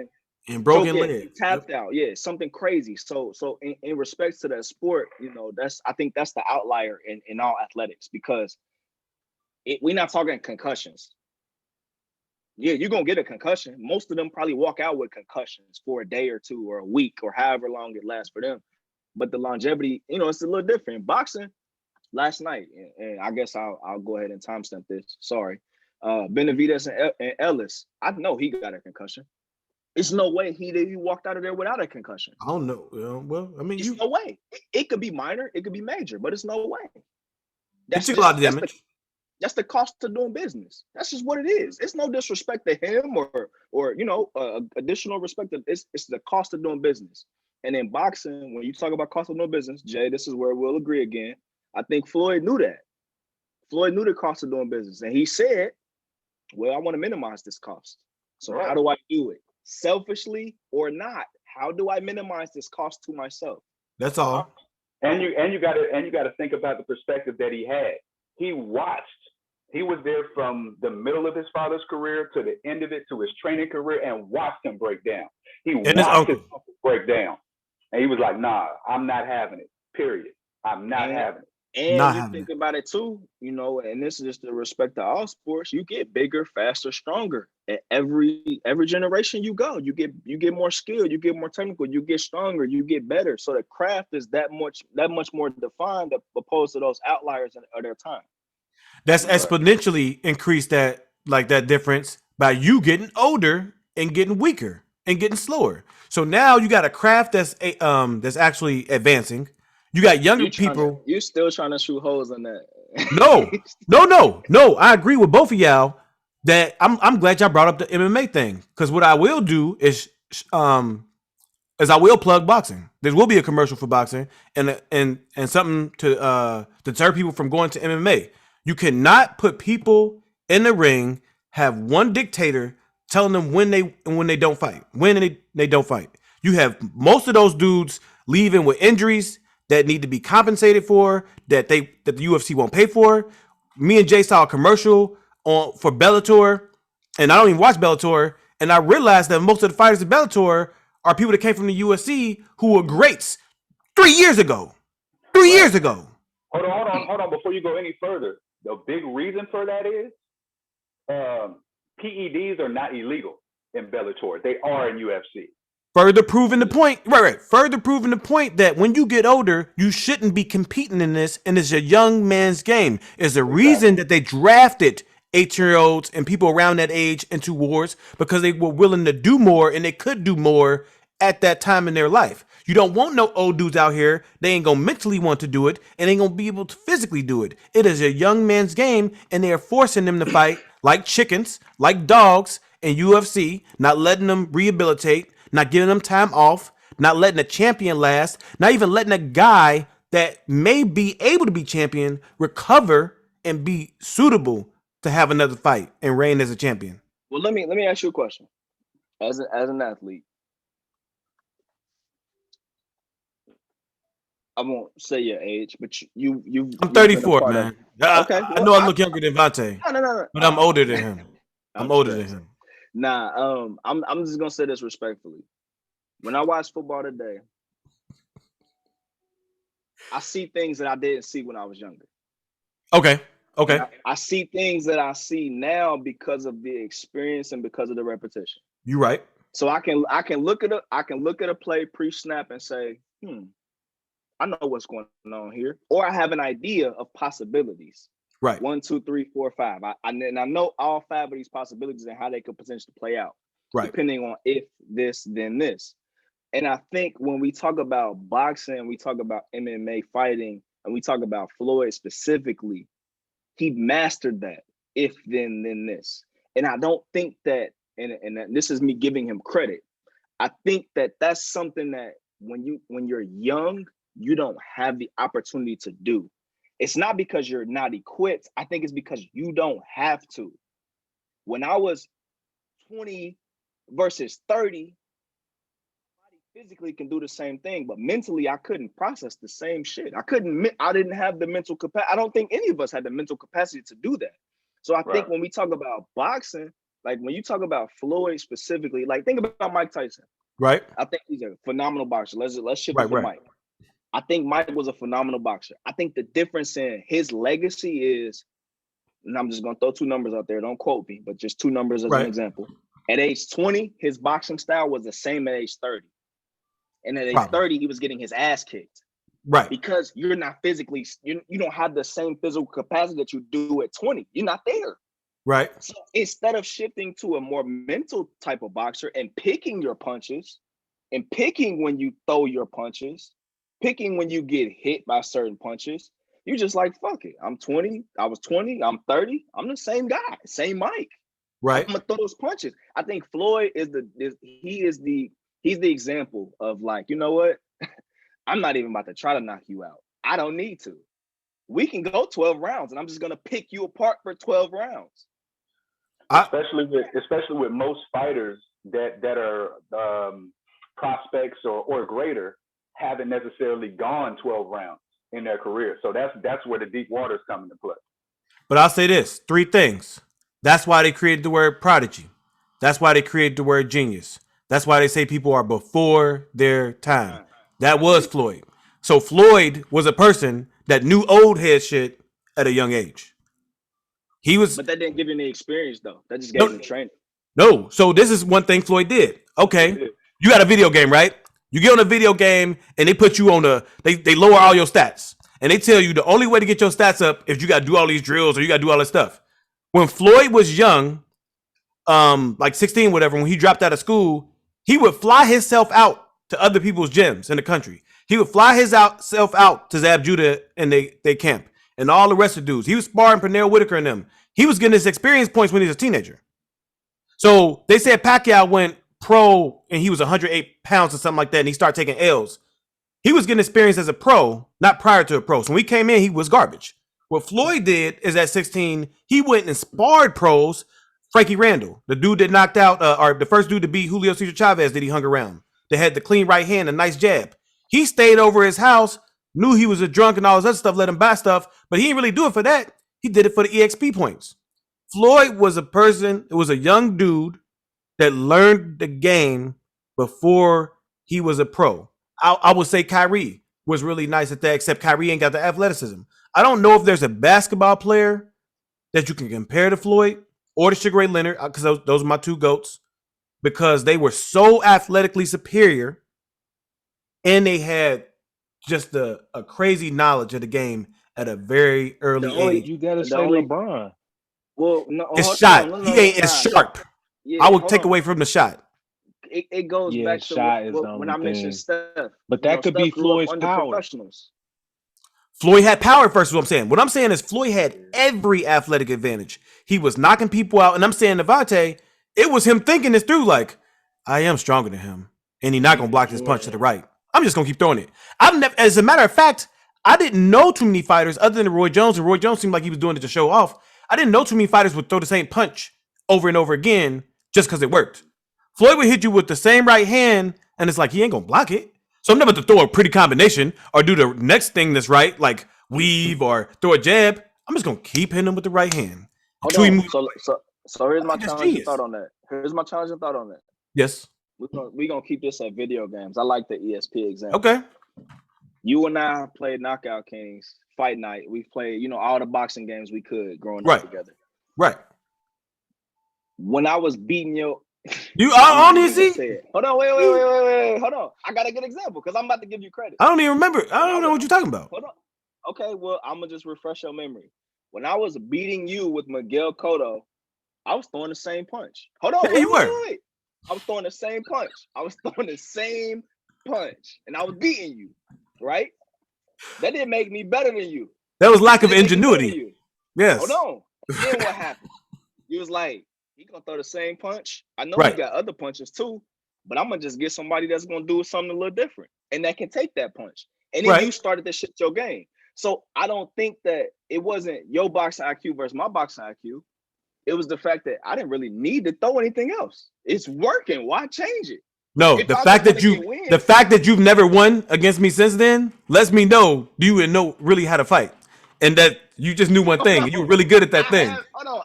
And broken legs, tapped out, something crazy. So in respects to that sport, you know, I think that's the outlier in all athletics, because we're not talking concussions. Yeah, you're gonna get a concussion. Most of them probably walk out with concussions for a day or two or a week or however long it lasts for them. But the longevity, you know, it's a little different. In boxing, last night, and I guess I'll go ahead and timestamp this. Sorry, Benavidez and Ellis. I know he got a concussion. It's no way he walked out of there without a concussion. I don't know. Well, I mean, no way. It could be minor, it could be major, but it's no way. That's a lot of damage. That's the cost of doing business. That's just what it is. It's no disrespect to him or you know, additional respect. It's the cost of doing business. And in boxing, when you talk about cost of doing business, Jay, this is where we'll agree again. I think Floyd knew that. Floyd knew the cost of doing business, and he said, "Well, I want to minimize this cost. So how do I do it? Selfishly or not? How do I minimize this cost to myself?" That's all. And you gotta think about the perspective that he had. He was there from the middle of his father's career to the end of it, to his training career, and watched him break down. He watched his uncle break down, and he was like, "Nah, I'm not having it. Period. I'm not having it." And you think about it too, you know, and this is just the respect to all sports. You get bigger, faster, stronger. At every generation you go, you get more skilled, you get more technical, you get stronger, you get better. So the craft is that much more defined opposed to those outliers of their time. That's exponentially increased that difference by you getting older and getting weaker and getting slower. So now you got a craft that's actually advancing. You got younger people. You're still trying to shoot holes in that. No. I agree with both of y'all. That I'm glad y'all brought up the MMA thing, because what I will do is I will plug boxing. There will be a commercial for boxing and something to deter people from going to MMA. You cannot put people in the ring, have one dictator telling them when they don't fight, when they don't fight. You have most of those dudes leaving with injuries that need to be compensated for, that the UFC won't pay for. Me and Jay saw a commercial for Bellator, and I don't even watch Bellator, and I realized that most of the fighters in Bellator are people that came from the UFC who were greats 3 years ago. 3 years ago. Hold on. Before you go any further, the big reason for that is PEDs are not illegal in Bellator. They are in UFC. Further proving the point, right. Further proving the point that when you get older, you shouldn't be competing in this, and it's a young man's game. It's the reason that they drafted 18-year-olds and people around that age into wars, because they were willing to do more and they could do more at that time in their life. You don't want no old dudes out here. They ain't gonna mentally want to do it and ain't gonna be able to physically do it. It is a young man's game, and they are forcing them to fight like chickens, like dogs in UFC, not letting them rehabilitate, not giving them time off, not letting a champion last, not even letting a guy that may be able to be champion recover and be suitable to have another fight and reign as a champion. Well, let me ask you a question. As an athlete, I won't say your age, but you. I'm 34, man. Okay, I know I look younger than Vontae, No. but I'm older than him. I'm older than him. Nah, I'm just gonna say this respectfully. When I watch football today, I see things that I didn't see when I was younger. Okay. I see things that I see now because of the experience and because of the repetition. You right. So I can look at a play pre-snap and say, I know what's going on here, or I have an idea of possibilities. Right. 1, 2, 3, 4, 5. I know all 5 of these possibilities and how they could potentially play out. Right. Depending on if this, then this. And I think when we talk about boxing, we talk about MMA fighting, and we talk about Floyd specifically, he mastered that. If then this. And I don't think that, and this is me giving him credit. I think that that's something that when you're young, you don't have the opportunity to do. It's not because you're not equipped. I think it's because you don't have to. When I was 20 versus 30, physically can do the same thing, but mentally I couldn't process the same shit. I didn't have the mental capacity. I don't think any of us had the mental capacity to do that. So I think when we talk about boxing, like when you talk about Floyd specifically, like think about Mike Tyson. Right. I think he's a phenomenal boxer. Let's shift it to Mike. I think Mike was a phenomenal boxer. I think the difference in his legacy is, and I'm just gonna throw 2 numbers out there, don't quote me, but just 2 numbers as an example. At age 20, his boxing style was the same at age 30. And at age 30, he was getting his ass kicked. Right. Because you're not physically, you don't have the same physical capacity that you do at 20. You're not there. Right. So instead of shifting to a more mental type of boxer and picking your punches and picking when you throw your punches, picking when you get hit by certain punches, you're just like, fuck it. I'm 20. I was 20. I'm 30. I'm the same guy, same Mike. Right. I'm gonna throw those punches. I think Floyd he's the example of like, you know what? I'm not even about to try to knock you out. I don't need to. We can go 12 rounds and I'm just gonna pick you apart for 12 rounds. Especially with most fighters that are prospects or greater haven't necessarily gone 12 rounds in their career. So that's where the deep waters come into play. But I'll say this, 3 things. That's why they created the word prodigy. That's why they created the word genius. That's why they say people are before their time. That was Floyd. So Floyd was a person that knew old head shit at a young age. But that didn't give him the experience though. That just gave him training. No. So this is one thing Floyd did. Okay. You got a video game, right? You get on a video game and they put you on they lower all your stats. And they tell you the only way to get your stats up is you got to do all these drills or you got to do all this stuff. When Floyd was young, like 16, whatever, when he dropped out of school, he would fly himself out to other people's gyms in the country. He would fly himself out to Zab Judah and they camp and all the rest of the dudes. He was sparring Pernell Whitaker and them. He was getting his experience points when he was a teenager. So they said Pacquiao went pro and he was 108 pounds or something like that, and he started taking L's. He was getting experience as a pro, not prior to a pro. So when he came in, he was garbage. What Floyd did is at 16, he went and sparred pros. Frankie Randall, the dude that knocked out, or the first dude to beat Julio Cesar Chavez that he hung around. They had the clean right hand, a nice jab. He stayed over his house, knew he was a drunk and all this other stuff, let him buy stuff, but he didn't really do it for that. He did it for the EXP points. Floyd was a person, it was a young dude that learned the game before he was a pro. I would say Kyrie was really nice at that, except Kyrie ain't got the athleticism. I don't know if there's a basketball player that you can compare to Floyd, or the Sugar Ray Leonard, because those are my two GOATs, because they were so athletically superior and they had just a crazy knowledge of the game at a very early age. You gotta the say only LeBron. well, no, His hold shot, on, he ain't as sharp. Yeah, I would hold take on. away from the shot. It goes Yeah, back to shot is the when only I mentioned thing. Steph. But that could be Steph grew up Floyd's under power. professionals. Floyd had power first, is what I'm saying. What I'm saying is Floyd had every athletic advantage. He was knocking people out. And I'm saying Devontae, it was him thinking this through, like, I am stronger than him. And he's not going to block this punch to the right. I'm just going to keep throwing it. I've never, as a matter of fact, I didn't know too many fighters other than Roy Jones. And Roy Jones seemed like he was doing it to show off. I didn't know too many fighters would throw the same punch over and over again just because it worked. Floyd would hit you with the same right hand, and it's like, he ain't going to block it. So I'm never to throw a pretty combination or do the next thing that's right, like weave or throw a jab. I'm just gonna keep hitting him with the right hand. Hold on. So here's my challenging thought on that. Yes. We're gonna keep this at video games. I like the ESP example. Okay. You and I played Knockout Kings, Fight Night. We've played, all the boxing games we could growing up together. Right. When I was beating your You on this? Hold on, wait. Hold on. I got a good example because I'm about to give you credit. I don't even remember. I don't know what you're talking about. Hold on. Okay, well, I'm gonna just refresh your memory. When I was beating you with Miguel Cotto, I was throwing the same punch. Hold on, wait. I was throwing the same punch. And I was beating you, right? That didn't make me better than you. That was lack of ingenuity. Yes. Hold on. Then what happened? You was like, he gonna throw the same punch. I know he got other punches too, but I'm gonna just get somebody that's gonna do something a little different and that can take that punch. And then you started to shift your game. So I don't think that it wasn't your boxing IQ versus my boxing IQ. It was the fact that I didn't really need to throw anything else. It's working. Why change it? No, the fact that you've never won against me since then lets me know you would know really how to fight. And that you just knew one thing, and you were really good at that thing.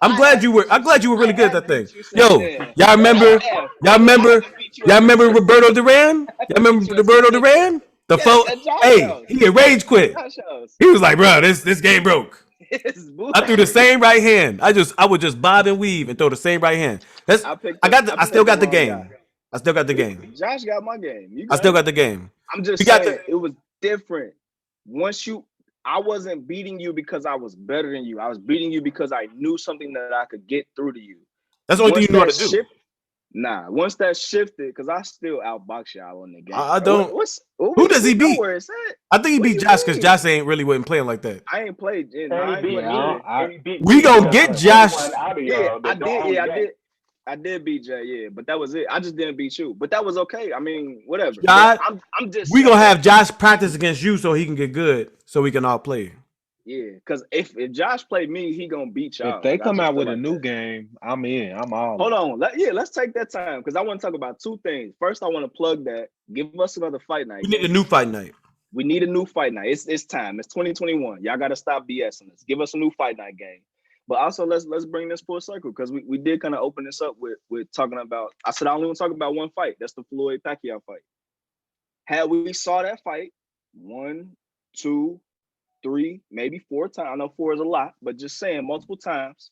I'm glad you were really good at that thing. Yo, y'all remember Roberto Duran? Y'all remember Roberto Duran? Hey, he had rage quit. He was like, bro, this game broke. I threw the same right hand. I would just bob and weave and throw the same right hand. I still got the game. Josh got my game. I still got the game. I'm just saying it was different. I wasn't beating you because I was better than you. I was beating you because I knew something that I could get through to you. That's the only thing you know how to do. Once that shifted, because I still outbox y'all on the game. I don't. Who does he beat? I think he beat Josh because Josh ain't really wasn't playing like that. I ain't played. We gonna get Josh. Yeah, I did. I did beat Jay, but that was it. I just didn't beat you, but that was okay. I mean, whatever. I'm just. We gonna have Josh practice against you so he can get good, so we can all play. Yeah, because if Josh played me, he gonna beat y'all. If they come out with a new game, I'm in. I'm all. Hold on. Let's take that time because I want to talk about two things. First, I want to plug that. Give us another fight night. We need a new fight night. It's time. It's 2021. Y'all got to stop BSing us. Give us a new fight night game. But also, let's bring this full circle because we did kind of open this up with talking about. I said I only want to talk about one fight. That's the Floyd Pacquiao fight. Had we saw that fight 1, 2, 3, maybe 4 times. I know 4 is a lot, but just saying multiple times.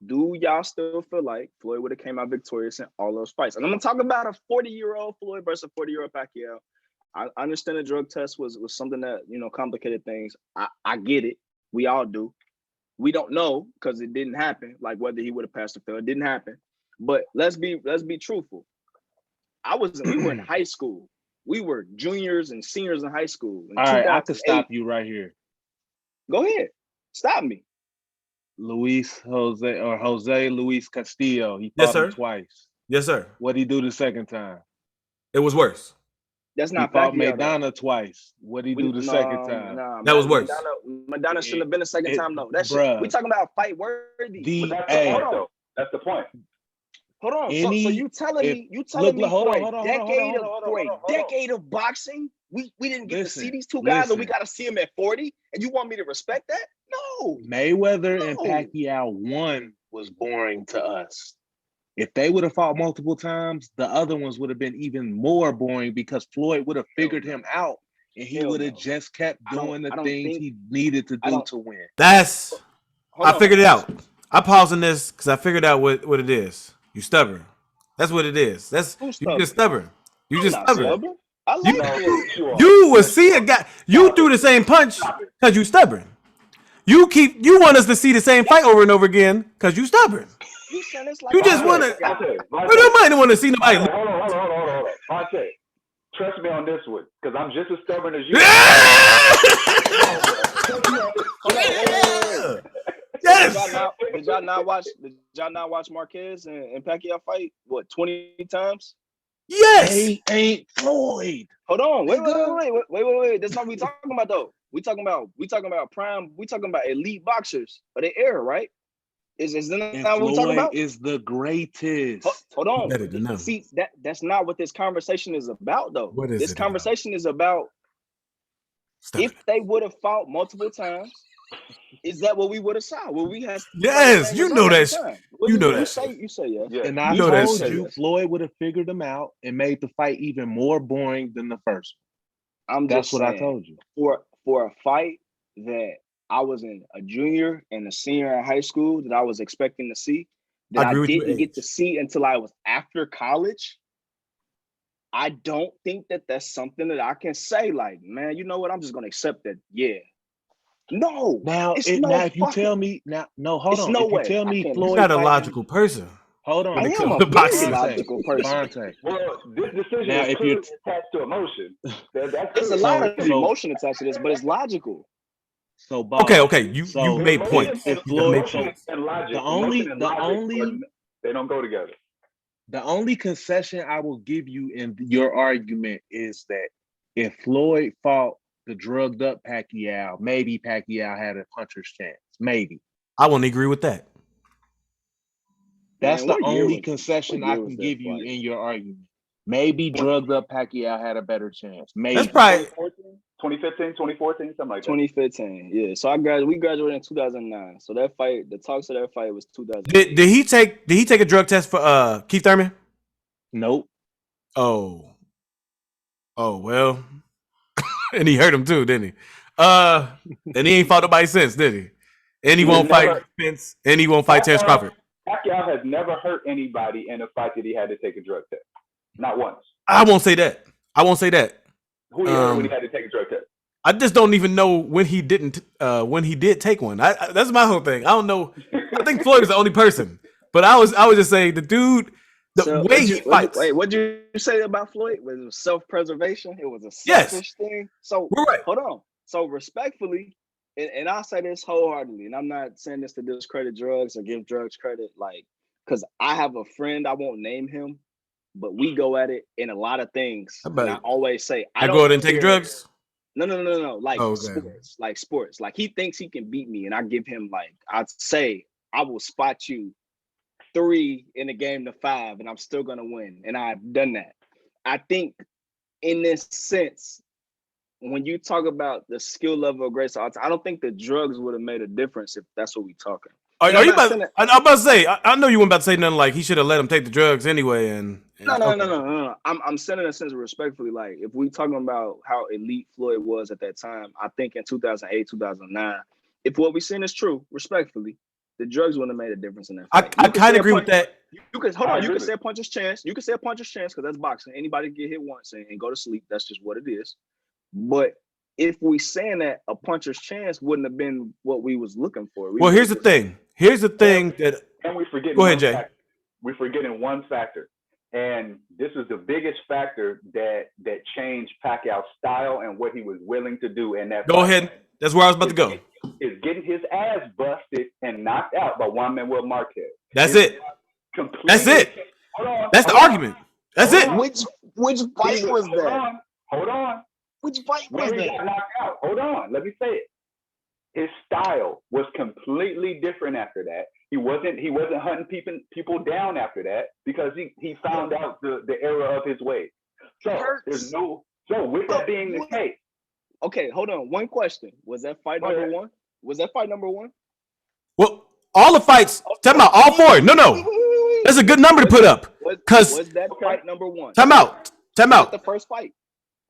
Do y'all still feel like Floyd would have came out victorious in all those fights? And I'm gonna talk about a 40-year-old Floyd versus a 40-year-old Pacquiao. I understand the drug test was something that complicated things. I get it. We all do. We don't know because it didn't happen. Like whether he would have passed or failed, it didn't happen. But let's be truthful. We were in high school. We were juniors and seniors in high school. All right, I could stop you right here. Go ahead. Stop me. Jose Luis Castillo. He fought him twice. Yes, sir. What'd he do the second time? It was worse. That's not he fought Maidana twice. What'd he do the second time? That was worse. Maidana shouldn't have been the second time though. That shit. We talking about fight worthy. That's the point. Hold on. So you telling me for a decade of boxing, we didn't get to see these two guys, and we got to see them at 40, and you want me to respect that? No. Mayweather and Pacquiao 1 was boring to us. If they would have fought multiple times, the other ones would have been even more boring because Floyd would have figured him out, and he would have just kept doing the things he needed to do to win. I figured it out. I pausing this because I figured out what it is. You stubborn. That's what it is. That's Who's you stubborn? just stubborn. You I'm just not stubborn. stubborn. I You- like Floyd. You are. You will see a guy. You threw the same punch because you stubborn. You want us to see the same fight over and over again because you stubborn. You saying it's like You just want to. Vontae, But you might want to see nobody. Hold on. Vontae, trust me on this one, because I'm just as stubborn as you. Yes. Did y'all not watch Marquez and Pacquiao fight? What, 20 times? Yes. They ain't Floyd. Hold on. Wait. That's not what we talking about though. We talking about prime. We talking about elite boxers of the era, right? Is that And not what we talking Floyd about? is the greatest. Hold on. Better than them. See, that's not what this conversation is about though. What is this it conversation is about Stubborn. if they would have fought multiple times. Is that what we would have saw? Well, we had Yes, you know that. You know that. You say yes. Yeah. And I know that told shit. you, Floyd would have figured them out and made the fight even more boring than the first one. That's what I told you. For a fight that I was in a junior and a senior in high school that I was expecting to see, that I didn't get to see until I was after college. I don't think that that's something that I can say like, man, you know what? I'm just going to accept that. Yeah. No. Now, if you tell me hold on. No if way. you tell me You're Floyd, You're not a logical person. hold on. I am comes a to very boxing. logical person. Vontae. Well, this decision Now, is if clearly you- attached to emotion. There's a lot of emotion attached to this, but it's logical. So, boss, Okay. You So, made Emotion points. if and- You made Floyd- points. and logic. the only- Emotion and the logic only- are- they don't go together. the only concession I will give you in your argument is that if Floyd fought the drugged up Pacquiao, maybe Pacquiao had a puncher's chance. Maybe. I won't agree with that. That's Man, the what year only was- concession what I year can was that give you fight? in your argument. Maybe drugged up Pacquiao had a better chance. Maybe. That's probably 2015, 2014, something like that. 2015, yeah. So we graduated in 2009. So that fight, the talks of that fight was 2000. did he take a drug test for Keith Thurman? Nope. Oh well. And he hurt him too, didn't he? And he ain't fought nobody since, did he? And he won't fight Spence, and he won't fight Terrence Crawford. Pacquiao has never hurt anybody in a fight that he had to take a drug test. Not once. I won't say that. Who he hurt when he had to take a drug test? I just don't even know when he didn't. When he did take one. That's my whole thing. I don't know. I think Floyd is the only person. But I was just saying the dude, the way he fights. Wait, what'd you say about Floyd? Was it self-preservation? It was a selfish thing. So We're right. hold on. So respectfully, and I'll say this wholeheartedly, and I'm not saying this to discredit drugs or give drugs credit, like, because I have a friend, I won't name him, but we go at it in a lot of things. And I always say, I go out and take drugs. No. Like Okay. sports. Like he thinks he can beat me, and I give him I'd say I will spot you 3 in a game to 5, and I'm still gonna win. And I've done that. I think in this sense, when you talk about the skill level of Grace, I don't think the drugs would have made a difference if that's what we talking. Are you about? I'm about to say. I know you weren't about to say nothing like he should have let him take the drugs anyway. And No. I'm saying in a sense respectfully, like if we talking about how elite Floyd was at that time, I think in 2008, 2009, if what we seen is true, respectfully, the drugs wouldn't have made a difference in that fight. I kind of agree with that. You could hold on. You could say a puncher's chance. You could say a puncher's chance because that's boxing. Anybody can get hit once and go to sleep. That's just what it is. But if we saying that a puncher's chance wouldn't have been what we was looking for. Well, here's the thing. Here's the thing that. And we forget. Go ahead, Jay. We're forgetting one factor, and this is the biggest factor that changed Pacquiao's style and what he was willing to do in that. Go ahead. That's where I was about to go. Is getting his ass busted and knocked out by Juan Manuel Marquez. That's it. That's it. That's the argument. That's it. Which fight was that? Hold on. Which fight was When he that? got knocked out. Hold on. Let me say it. His style was completely different after that. He wasn't hunting people down after that because he found out the error of his ways. So with that being the case. Okay, hold on. One question. Was that fight number one? Was that fight number one? Well, all the fights. Talking about all 4. No. That's a good number to put up. Was that fight number one? Time out. The first fight.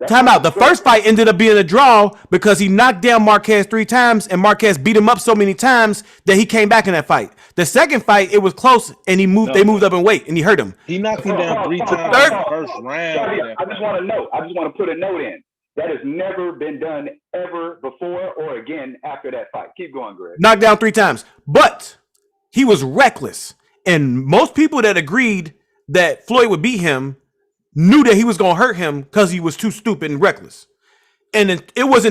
Time out. The first fight ended up being a draw because he knocked down Marquez 3 times, and Marquez beat him up so many times that he came back in that fight. The second fight, it was close, and they moved up in weight, and he hurt him. He knocked him down 3 times in the first round. I just want to know. I just want to put a note in. That has never been done ever before or again after that fight. Keep going, Greg. Knocked down 3 times, but he was reckless, and most people that agreed that Floyd would beat him knew that he was going to hurt him because he was too stupid and reckless. And it was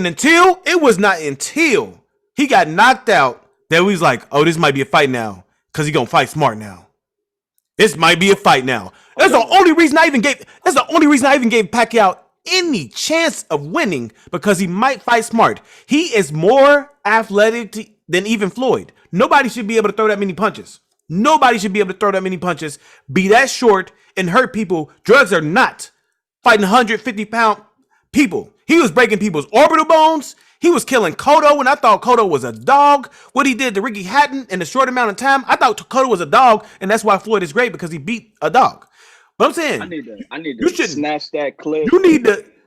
not until he got knocked out that we was like, oh, this might be a fight now because he's going to fight smart now. This might be a fight now. That's the only reason I even gave Pacquiao any chance of winning, because he might fight smart. He is more athletic than even Floyd. Nobody should be able to throw that many punches. Be that short and hurt people. Drugs are not fighting 150-pound people. He was breaking people's orbital bones. He was killing Cotto when I thought Cotto was a dog. What he did to Ricky Hatton in a short amount of time, I thought Cotto was a dog, and that's why Floyd is great, because he beat a dog. But I'm saying, I need to snatch that clip.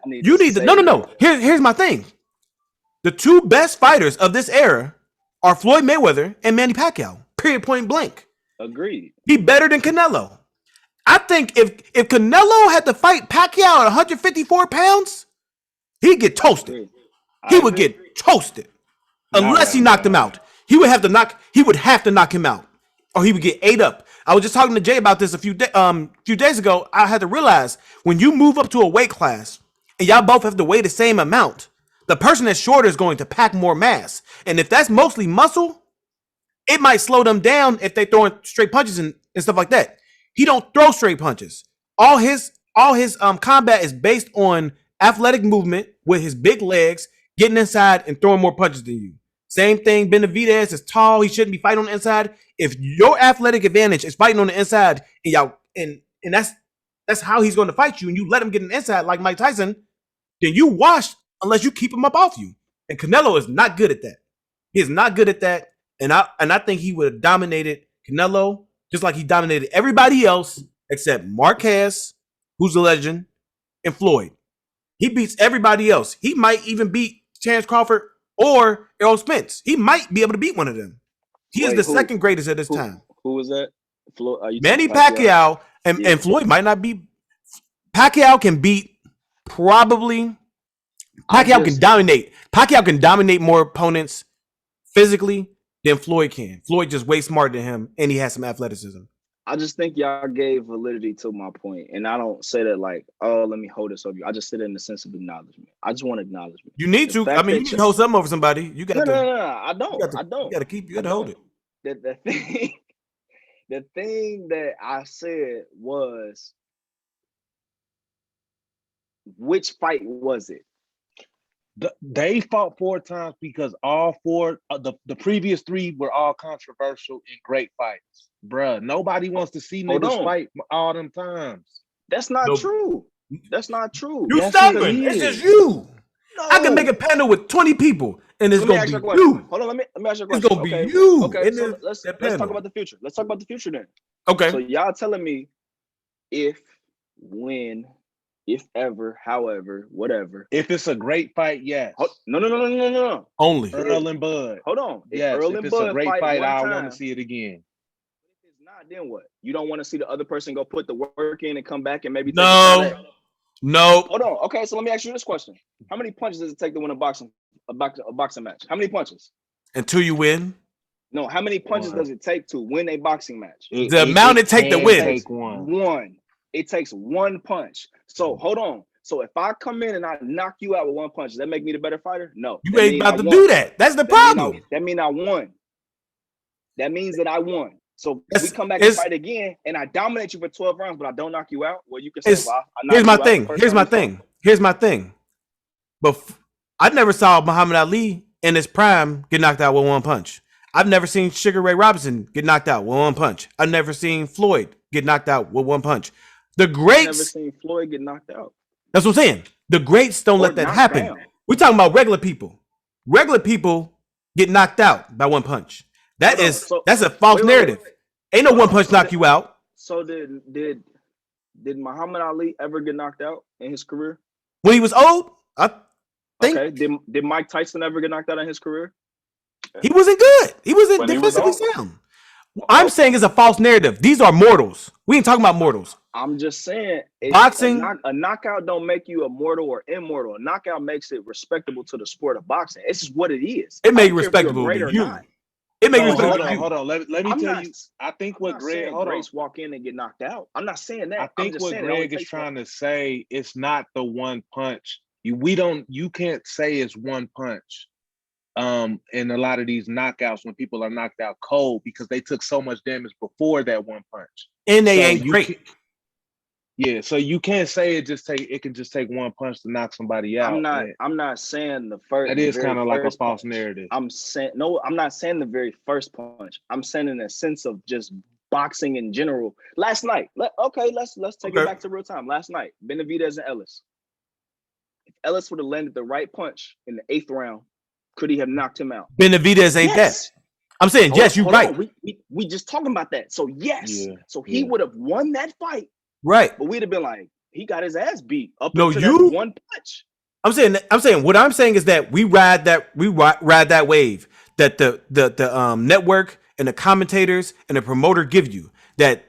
No. Here's my thing. The 2 best fighters of this era are Floyd Mayweather and Manny Pacquiao. Period, point blank. Agreed. He better than Canelo. I think if Canelo had to fight Pacquiao at 154 pounds, he'd get toasted. He would get toasted unless he knocked him out. He would have to knock him out, or he would get ate up. I was just talking to Jay about this a few days ago. I had to realize when you move up to a weight class and y'all both have to weigh the same amount, the person that's shorter is going to pack more mass. And if that's mostly muscle, it might slow them down if they throwing straight punches and stuff like that. He don't throw straight punches. All his combat is based on athletic movement with his big legs, getting inside and throwing more punches than you. Same thing, Benavidez is tall. He shouldn't be fighting on the inside. If your athletic advantage is fighting on the inside, and that's how he's going to fight you, and you let him get an inside like Mike Tyson, then you wash unless you keep him up off you. And Canelo is not good at that. He is not good at that. And I think he would have dominated Canelo just like he dominated everybody else except Marquez, who's a legend, and Floyd. He beats everybody else. He might even beat Terence Crawford or Errol Spence. He might be able to beat one of them. He is the second greatest at this time. Who was that? Manny Pacquiao and Floyd might not be. Pacquiao can beat probably. Pacquiao can dominate. Pacquiao can dominate more opponents physically than Floyd can. Floyd just way smarter than him, and he has some athleticism. I just think y'all gave validity to my point, and I don't say that like, oh, let me hold this over you. I just say it in the sense of acknowledgement. I just want acknowledgement. You need to. I mean, you can hold something over somebody. You got to. No. I don't. You got to keep. You got to hold it. The thing that I said was, which fight was it? They fought 4 times because all 4 the previous 3 were all controversial and great fights. Bruh, nobody wants to see niggas fight all them times. That's not true. That's not true. You stubborn. It's just you. No. I can make a panel with 20 people, and it's gonna be you. Hold on, let me ask you a question. It's gonna be you. Okay, so let's talk about the future. Let's talk about the future then. Okay. So y'all telling me if, when, if ever, however, whatever. If it's a great fight, yes. No. Only Earl and Bud. Hold on. Yes. If it's a great fight, I want to see it again. If it's not, then what? You don't want to see the other person go put the work in and come back and maybe No. Hold on. Okay, so let me ask you this question: how many punches does it take to win a boxing match? How many punches? Until you win. No, how many punches does it take to win a boxing match? The amount it takes to win. One. It takes 1 punch. So hold on. So if I come in and I knock you out with 1 punch, does that make me the better fighter? No. You ain't about to do that. That's the problem. That means I won. That means that I won. So if we come back and fight again, and I dominate you for 12 rounds, but I don't knock you out, well, you can say, well, here's my thing. But I never saw Muhammad Ali in his prime get knocked out with 1 punch. I've never seen Sugar Ray Robinson get knocked out with 1 punch. I've never seen Floyd get knocked out with 1 punch. The greats. I've never seen Floyd get knocked out. That's what I'm saying. The greats don't let that happen. Down. We're talking about regular people. Regular people get knocked out by 1 punch. That's a false narrative. Ain't no 1 punch knock you out. So did Muhammad Ali ever get knocked out in his career? When he was old, I think Did Mike Tyson ever get knocked out in his career? he wasn't good. He wasn't When he was defensively old. sound. I'm saying it's a false narrative. These are mortals. We ain't talking about mortals. I'm just saying, Boxing, a knockout don't make you immortal or immortal. A knockout makes it respectable to the sport of boxing. It's just what it is. it may I be don't care if respectable you're great to or you. not. It may be No, respectable to you. hold on. Let me I'm tell not- you. I think what I'm not Greg. saying Hold on. Grace walk in and get knocked out. I'm not saying that. I I'm think just what saying it only Greg is takes trying to say, it's not the one punch. You can't say it's one punch. In a lot of these knockouts when people are knocked out cold because they took so much damage before that one punch. And they So ain't great. Yeah, so you can't say it can just take one punch to knock somebody out. I'm not saying the first. That is kind of like a false punch. narrative. I'm not saying the very first punch. I'm saying in a sense of just boxing in general. Last night, let's take it back to real time. Last night, Benavidez and Ellis. If Ellis would have landed the right punch in the 8th round, could he have knocked him out? Benavidez ain't that. I'm saying yes, you're right. We just talking about that. So yes, he would have won that fight. Right. But we'd have been like, he got his ass beat up No, until you- that one punch. I'm saying what I'm saying is that we ride that wave that the network and the commentators and the promoter give you that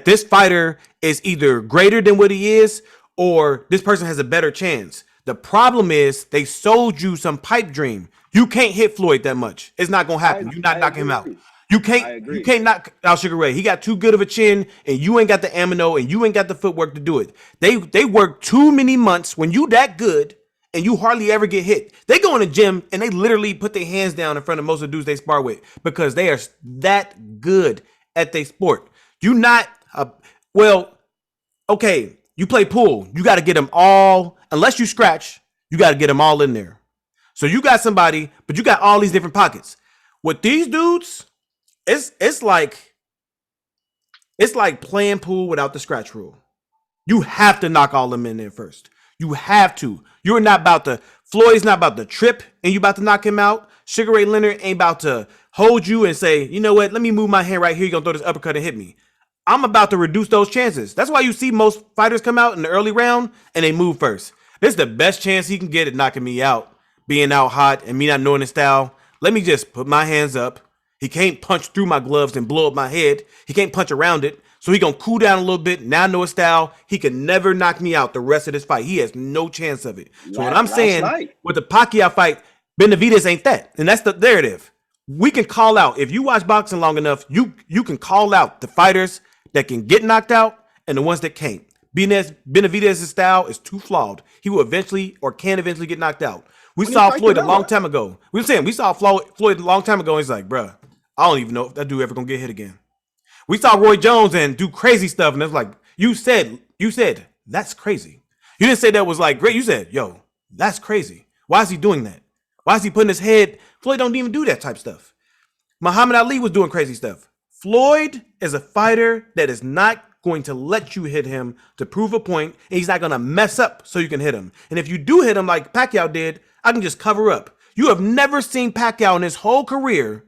this fighter is either greater than what he is or this person has a better chance. The problem is they sold you some pipe dream. You can't hit Floyd that much. It's not gonna happen. You're not knocking him out. You can't knock out Sugar Ray. He got too good of a chin, and you ain't got the ammo, and you ain't got the footwork to do it. They work too many months when you that good, and you hardly ever get hit. They go in the gym and they literally put their hands down in front of most of the dudes they spar with because they are that good at their sport. You not okay. You play pool. You got to get them all. Unless you scratch, you got to get them all in there. So you got somebody, but you got all these different pockets. With these dudes, it's like playing pool without the scratch rule. You have to knock all them in there first. You have to. You're not about to. Floyd's not about to trip and you about to knock him out. Sugar Ray Leonard ain't about to hold you and say, you know what? Let me move my hand right here. You're gonna throw this uppercut and hit me. I'm about to reduce those chances. That's why you see most fighters come out in the early round and they move first. This is the best chance he can get at knocking me out, being out hot and me not knowing his style. Let me just put my hands up. He can't punch through my gloves and blow up my head. He can't punch around it. So he gonna cool down a little bit. Now I know his style. He can never knock me out the rest of this fight. He has no chance of it. So what I'm saying with the Pacquiao fight, Benavidez ain't that. And that's the narrative. We can call out, if you watch boxing long enough, you can call out the fighters that can get knocked out and the ones that can't. Benavidez's style is too flawed. He will eventually or can eventually get knocked out. We saw Floyd a long time ago. We saw Floyd a long time ago. And he's like, bruh, I don't even know if that dude ever gonna get hit again. We saw Roy Jones and do crazy stuff, and it's like you said that's crazy. You didn't say that was like great. You said, yo, that's crazy. Why is he doing that? Why is he putting his head? Floyd don't even do that type stuff. Muhammad Ali was doing crazy stuff. Floyd is a fighter that is not going to let you hit him to prove a point, and he's not going to mess up so you can hit him. And if you do hit him like Pacquiao did, I can just cover up. You have never seen Pacquiao in his whole career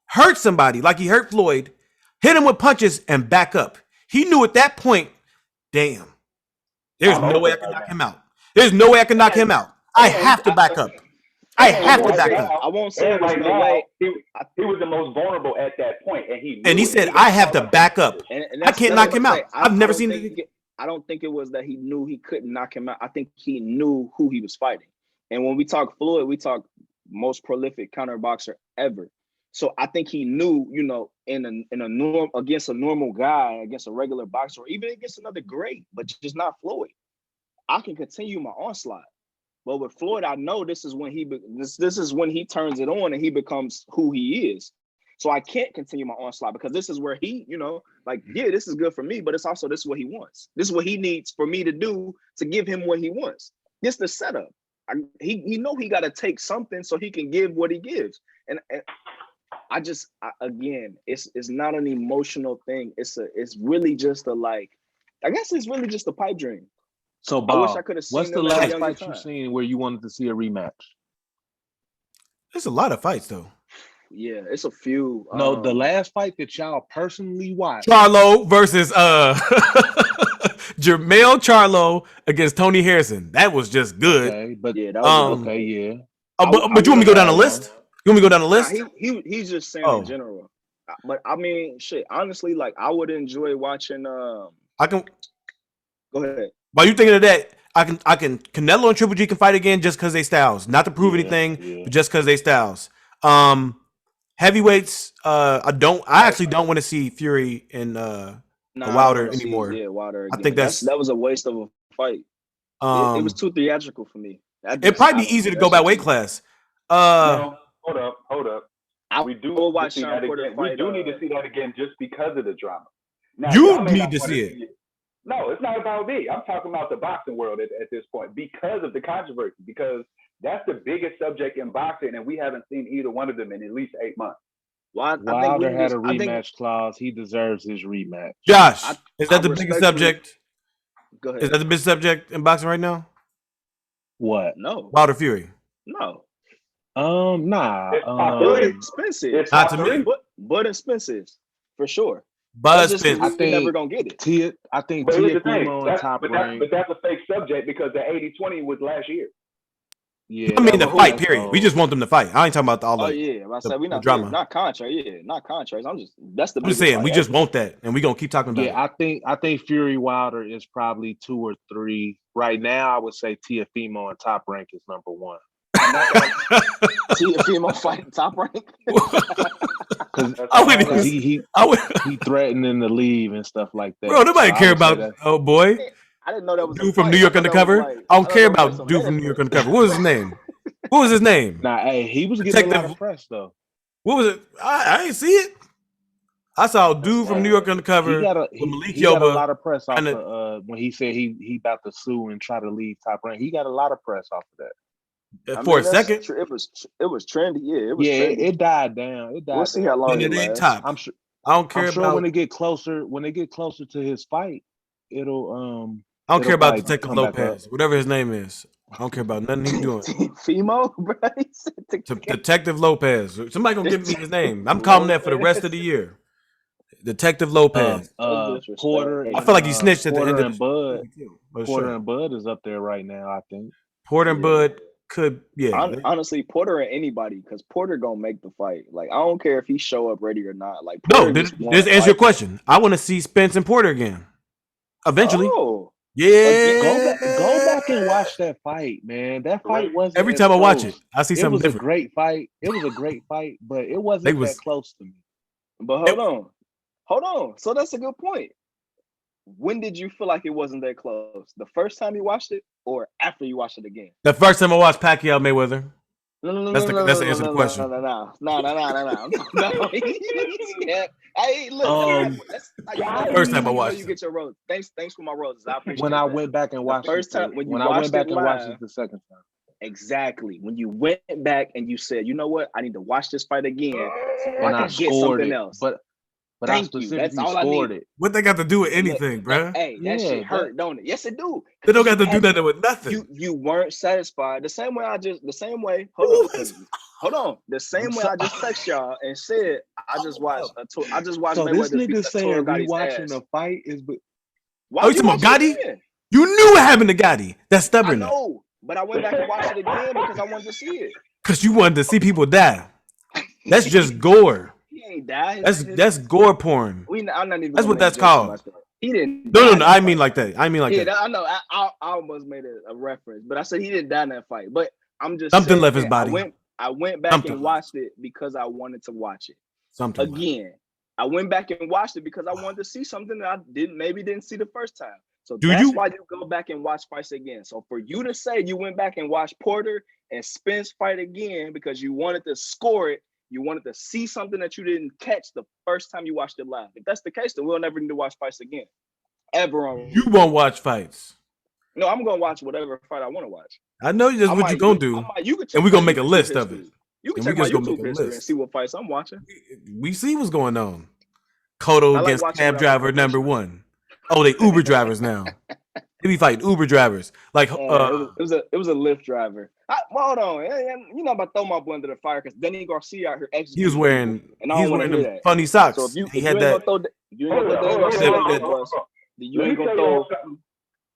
hurt somebody like he hurt Floyd, hit him with punches, and back up. He knew at that point, damn, there's no way I can knock him out. There's no way I can knock him out. I have to back up. I have to back up. I won't say there's no way. He was the most vulnerable at that point, and he said, I have to back up. And I can't knock him out. I've never seen it. I don't think it was that he knew he couldn't knock him out. I think he knew who he was fighting. And when we talk Floyd, we talk most prolific counter boxer ever. So I think he knew, you know, against a normal guy, against a regular boxer, or even against another great, but just not Floyd. I can continue my onslaught. But with Floyd, I know this is when this is when he turns it on and he becomes who he is. So I can't continue my onslaught because this is where he, you know, like, yeah, this is good for me, but it's also this is what he wants. This is what he needs for me to do to give him what he wants. This is the setup. He know he got to take something so he can give what he gives. And again, it's not an emotional thing. It's really just I guess it's really just a pipe dream. So, Bob, I wish I could have seen what's the last fight you've seen where you wanted to see a rematch? There's a lot of fights, though. Yeah, it's a few. No, the last fight that y'all personally watched. Charlo versus Jermell Charlo against Tony Harrison. That was just good. Okay, but Yeah, that was Um, okay, yeah. but you want me to go down the list? You want me to go down the Nah, list? he's just saying Oh. in general. But I mean, shit. Honestly, like I would enjoy watching. I can. Go ahead. While you thinking of that, I can. Canelo and Triple G can fight again just because they styles, not to prove anything, but just because they styles. Heavyweights. I actually don't want to see Fury and Wilder anymore. Wilder. Again. I think that was a waste of a fight. It was too theatrical for me. It'd probably be easier to go by weight class. No, hold up. We do watch see that again. We do need to see that again just because of the drama. Now, you need to see it. No, it's not about me. I'm talking about the boxing world at this point because of the controversy, because that's the biggest subject in boxing, and we haven't seen either one of them in at least 8 months. Wilder had a rematch clause. He deserves his rematch. Josh, is that the biggest subject? Go ahead. Is that the biggest subject in boxing right now? What? No. Wilder Fury. No. Nah. But expensive. Not to me. But expensive for sure. But I think never gonna get it. I think But here's the thing. Tiafimo on top rank. But that's a fake subject because the 80-20 was last year. Yeah, I mean the fight. Period. We just want them to fight. I ain't talking about all the. Oh yeah, I said we not drama. Not contract. Yeah, not contracts. I'm just saying we just want that, and we gonna keep talking about it. Yeah, I think Fury Wilder is probably 2 or 3 right now. I would say Tiafimo on top rank is number 1. Tiafimo fighting top rank. Because he threatening to leave and stuff like that. Bro, nobody care about boy. I didn't know that was dude from New York Undercover. I don't care about dude from New York Undercover. What was his name? What was his name? Nah, hey, he was getting a lot of press though. What was it? I ain't see it. I saw a dude from New York Undercover. He got a lot of press off when he said he about to sue and try to leave Top Rank. He got a lot of press off of that. For a second, it was trendy. Yeah, it was. Yeah, trendy. It died down. We'll see how long it ain't top. I'm sure. I don't care about when they get closer. When they get closer to his fight, it'll I don't care about Detective Lopez, whatever his name is. I don't care about nothing he's doing. Fimo, bro. Detective Lopez. Somebody gonna give me his name. I'm calling that for the rest of the year. Detective Lopez. Porter. I feel like he snitched at the end of Bud. Porter and Bud is up there right now, I think. Porter and Bud could, honestly, Porter and anybody, because Porter gonna make the fight. Like, I don't care if he show up ready or not. Like, Porter this answer your question. I want to see Spence and Porter again. Eventually. Oh. Yeah. Go back and watch that fight, man. That fight wasn't every time I watch it, I see something different. It was a great fight. It was a great fight, but it wasn't that close to me. But hold on. So that's a good point. When did you feel like it wasn't that close? The first time you watched it, or after you watched it again? The first time I watched Pacquiao Mayweather. That's the answer to the question. No. Hey, look. First time I watched you get your roses. Thanks for my roses. I appreciate when I went back and watched the first time when I went back and watched it the second time. Exactly. When you went back and you said, you know what, I need to watch this fight again, so and I can get something else. But I specifically That's all scored I it. What they got to do with anything, bro? Hey, that shit hurt, don't it? Yes, it do. They don't got to do nothing with nothing. You weren't satisfied. The same way. Hold on. The same way I just text y'all and said I just watched. So this nigga saying rewatching the fight is. Why you talking about Gotti? You knew what happened to Gotti. That's stubborn. I know, but I went back and watched it again because I wanted to see it. Because you wanted to see people die. That's just gore. He ain't died. That's gore porn. I'm not even. That's what that's called. He didn't. No. I mean like that. Yeah, I know. I almost made a reference, but I said he didn't die in that fight. But I'm just something left his body. I went back and watched it because I wanted to watch it. I went back and watched it because I wanted to see something that I didn't see the first time. So that's why you go back and watch fights again. So for you to say you went back and watched Porter and Spence fight again because you wanted to score it, you wanted to see something that you didn't catch the first time you watched it live. If that's the case, then we'll never need to watch fights again. You won't watch fights. No, I'm gonna watch whatever fight I want to watch. I know that's what you're gonna do. And we're gonna make a list of it. You can check my YouTube history and see what fights I'm watching. We see what's going on. Cotto against cab driver number 1. Oh, they Uber drivers now. They be fighting Uber drivers. Like it was a Lyft driver. Hold on, you're not about to throw my boy under the fire because Denny Garcia out here executing. He was wearing them funny socks. So if you he had that. You ain't gonna throw.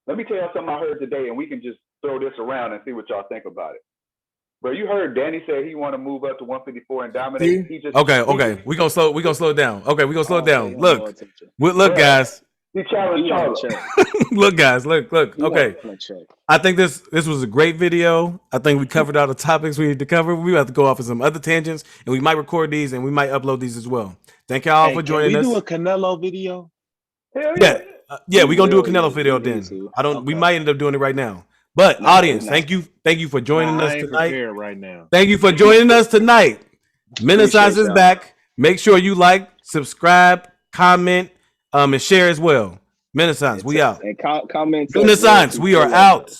Let me tell y'all something I heard today, and we can just throw this around and see what y'all think about it. But you heard Danny say he want to move up to 154 and dominate. Okay. We gonna slow it down. Okay, we gonna slow it down. Look, guys. He challenged Charlo. Look, guys. Look. Okay. I think this was a great video. I think we covered all the topics we need to cover. We have to go off of some other tangents, and we might record these and we might upload these as well. Thank y'all for joining us. Can we do a Canelo video? Hell yeah. We're gonna do a Canelo video then. We might end up doing it right now. But audience, thank you for joining us tonight. Right now. Thank you for joining us tonight. Renaissance is back. Make sure you like, subscribe, comment, and share as well. Renaissance, we out. And comment. Renaissance, we are out.